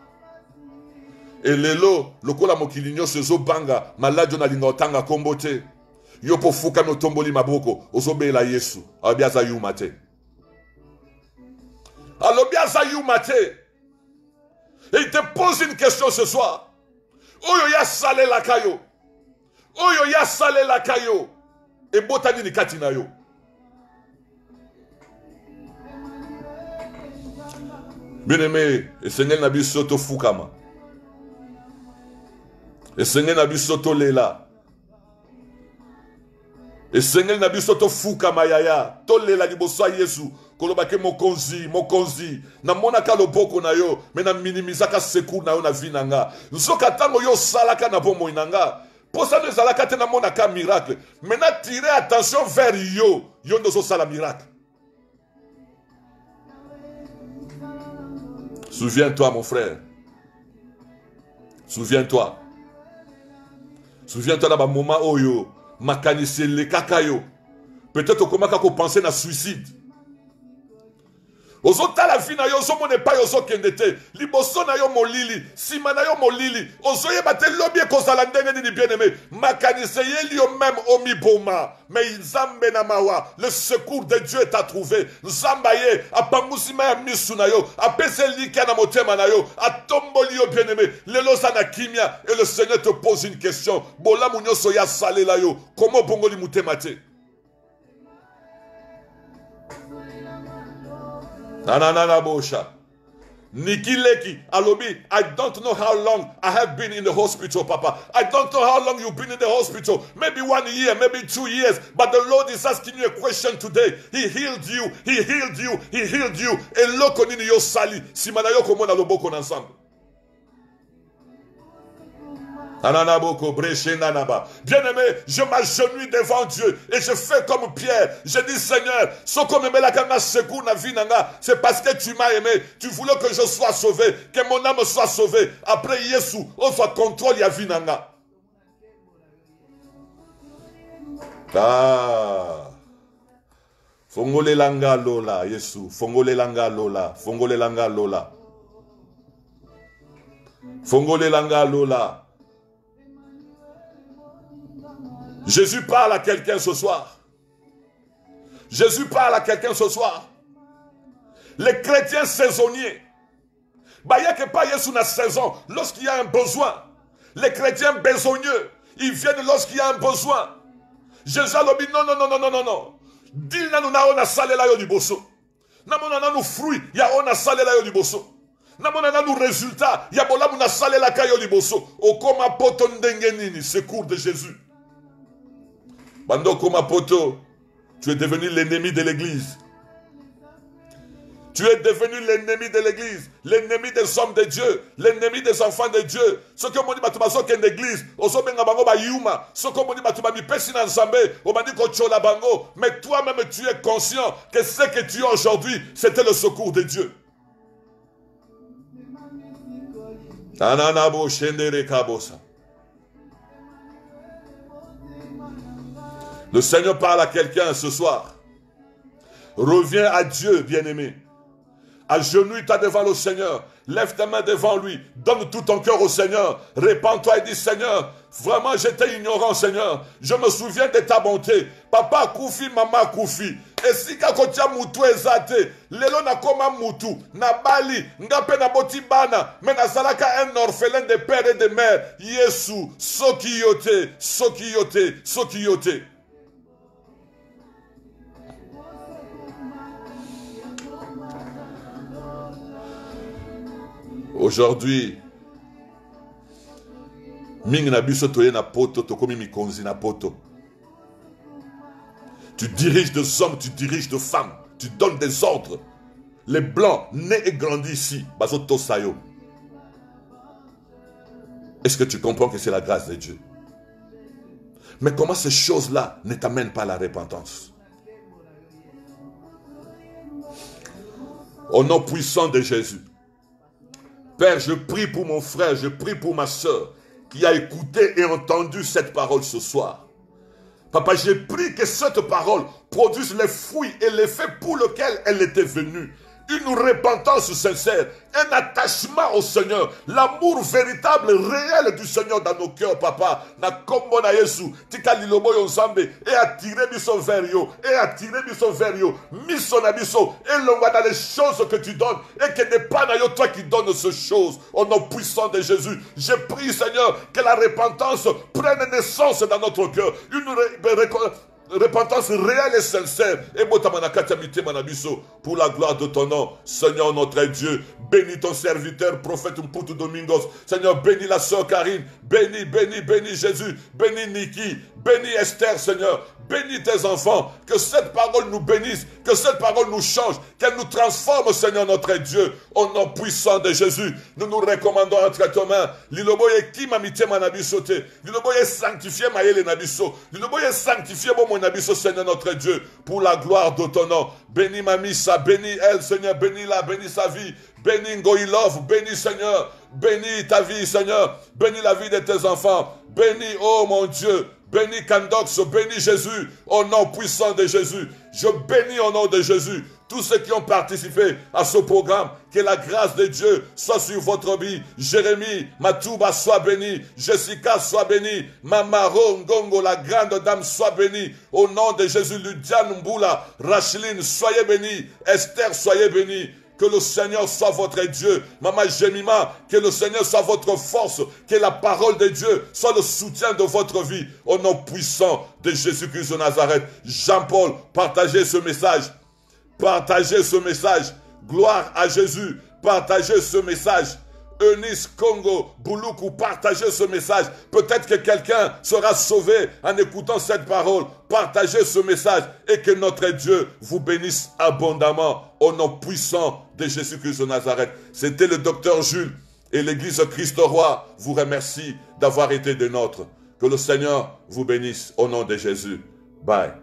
Et lelo, lokola mokilinyo sezo banga, maladi na lingotanga kombote. Yo po fuka no tomboli maboko, ozobe la Yesu, abiaza yumate. Alobiaza yumate. Et il te pose une question ce soir. Oyo ya salé la kayo. Oyo ya salé la kayo. Et botani ni katina yo. Bien-aimé, et Seigneur Nabi Soto Fukama. Et Seigneur Nabi Soto Lela. Et Seigneur Nabi Soto Fukama Yaya. Tolela liboso Yesu. Kolobake mokonzi, mokonzi. Na monaka loboko na yo. Mais na minimizaka secours na yo na vinanga. Nzoka tango yo salaka na bomo inanga. Posa de salaka te na monaka miracle. Maintenant tirez attention vers yo. Yo nozo sala miracle. Souviens-toi mon frère. Souviens-toi. Souviens-toi dans le moment où yo makanise le kakayo. Peut-être comment kako penser na suicide. Ozota la vie na yo zo mone pa yo zo kendete liboso na yo molili sima na yo molili ozo ye bate lobie kozala ndenge ni bien-aimé makanise ye yo même omi boma mais nzambe na mawa le secours de Dieu t'a trouvé nzamba ye apangusima ya misu na yo apese lika na motema na yo atomboli yo bien-aimé lelo sana kimia et le Seigneur te pose une question bola munyoso ya salé la yo comment bongoli mutema te. Nanana bosha. Niki Leki, Alobi, I don't know how long I have been in the hospital, Papa. I don't know how long you've been in the hospital. Maybe 1 year, maybe 2 years. But the Lord is asking you a question today. He healed you. He healed you. He healed you. Et loko nini yo sali. Simana yo komona loboko ensemble. Bien-aimé, je m'agenouille devant Dieu et je fais comme Pierre. Je dis Seigneur, c'est parce que tu m'as aimé. Tu voulais que je sois sauvé, que mon âme soit sauvée. Après Yesu, on soit contrôle ya vinanga. Ah. Fongole langa lola, Yesu. Fongole langa lola. Fongole langa lola. Fongole langa lola. Jésus parle à quelqu'un ce soir. Jésus parle à quelqu'un ce soir. Les chrétiens saisonniers. Il n'y a que pas Yesu na saison. Lorsqu'il y a un besoin. Les chrétiens besogneux. Ils viennent lorsqu'il y a un besoin. Jésus a dit non, non, non, non, non, non, non. Dis-nous na ona salé la yo du bosso. Namona nous fruits. Ya ona salé la yo du bosso. Namona nous résultats. Ya bola muna salé la kayo du bosso. Okoma poto ndengenini. Secours de Jésus. Bando Koma Poto, tu es devenu l'ennemi de l'église. Tu es devenu l'ennemi de l'église, l'ennemi des hommes de Dieu, l'ennemi des enfants de Dieu. Ce que mon dit batubaso qu'en église, oso benga bango ba yuma, ce que mon dit batubami pesi na nzambe, o mandi ko chola bango, mais toi-même tu es conscient que ce que tu as aujourd'hui, c'était le secours de Dieu. Ananabo shendere kabosa. Le Seigneur parle à quelqu'un ce soir. Reviens à Dieu, bien-aimé. Agenouille-toi devant le Seigneur. Lève ta main devant lui. Donne tout ton cœur au Seigneur. Répands-toi et dis, Seigneur, vraiment j'étais ignorant, Seigneur. Je me souviens de ta bonté. Papa Koufi, maman Koufi. Et si kakotia mutu ezate, lelo na koma mutu, na bali, ngape na botibana, mais na zalaka un orphelin de père et de mère. Yesu, soki yote, soki yote, soki yote. Aujourd'hui, tu diriges des hommes, tu diriges des femmes, tu donnes des ordres. Les blancs nés et grandis ici, bazoto sayo. Est-ce que tu comprends que c'est la grâce de Dieu? Mais comment ces choses-là ne t'amènent pas à la repentance? Au nom puissant de Jésus. Père, je prie pour mon frère, je prie pour ma soeur qui a écouté et entendu cette parole ce soir. Papa, j'ai pris que cette parole produise les fruits et l'effet pour lequel elle était venue. Une repentance sincère, un attachement au Seigneur, l'amour véritable, réel du Seigneur dans nos cœurs, papa. Na kombo na Yesu, tika lilobo yo nzambe, et attirer biso vers yo, et attirer biso vers yo, miso na biso, et l'on va dans les choses que tu donnes, et que n'est pas na yo toi qui donnes ces choses, au nom puissant de Jésus. Je prie, Seigneur, que la repentance prenne naissance dans notre cœur, repentance réelle et sincère. Et pour la gloire de ton nom, Seigneur notre Dieu, bénis ton serviteur, prophète Mputu Domingos. Seigneur, bénis la sœur Karine, bénis Jésus, bénis Niki, bénis Esther, Seigneur. Bénis tes enfants, que cette parole nous bénisse, que cette parole nous change, qu'elle nous transforme, Seigneur notre Dieu, au nom puissant de Jésus. Nous nous recommandons entre tes mains. Liloboye qui m'amitié manabisote, Liloboye sanctifié maïle nabiso, Liloboye sanctifié mon nabiso, Seigneur notre Dieu, pour la gloire de ton nom. Bénis Mamissa, bénis elle, Seigneur, bénis-la, bénis sa vie, bénis Ngoïlov, bénis Seigneur, bénis ta vie, Seigneur, bénis la vie de tes enfants, bénis, oh mon Dieu, bénis Kandox, bénis Jésus, au nom puissant de Jésus. Je bénis au nom de Jésus tous ceux qui ont participé à ce programme. Que la grâce de Dieu soit sur votre vie. Jérémie, Matouba soit béni. Jessica soit bénie. Mamaro Ngongo, la grande dame, soit bénie. Au nom de Jésus, Ludiane Mboula, Racheline, soyez bénie. Esther, soyez bénie. Que le Seigneur soit votre Dieu. Maman Jemima, que le Seigneur soit votre force. Que la parole de Dieu soit le soutien de votre vie. Au nom puissant de Jésus-Christ de Nazareth. Jean-Paul, partagez ce message. Partagez ce message. Gloire à Jésus. Partagez ce message. Eunice, Congo, Bouloukou, partagez ce message. Peut-être que quelqu'un sera sauvé en écoutant cette parole. Partagez ce message et que notre Dieu vous bénisse abondamment au nom puissant de Jésus-Christ de Nazareth. C'était le docteur Jules et l'église Christ-Roi vous remercie d'avoir été des nôtres. Que le Seigneur vous bénisse au nom de Jésus. Bye.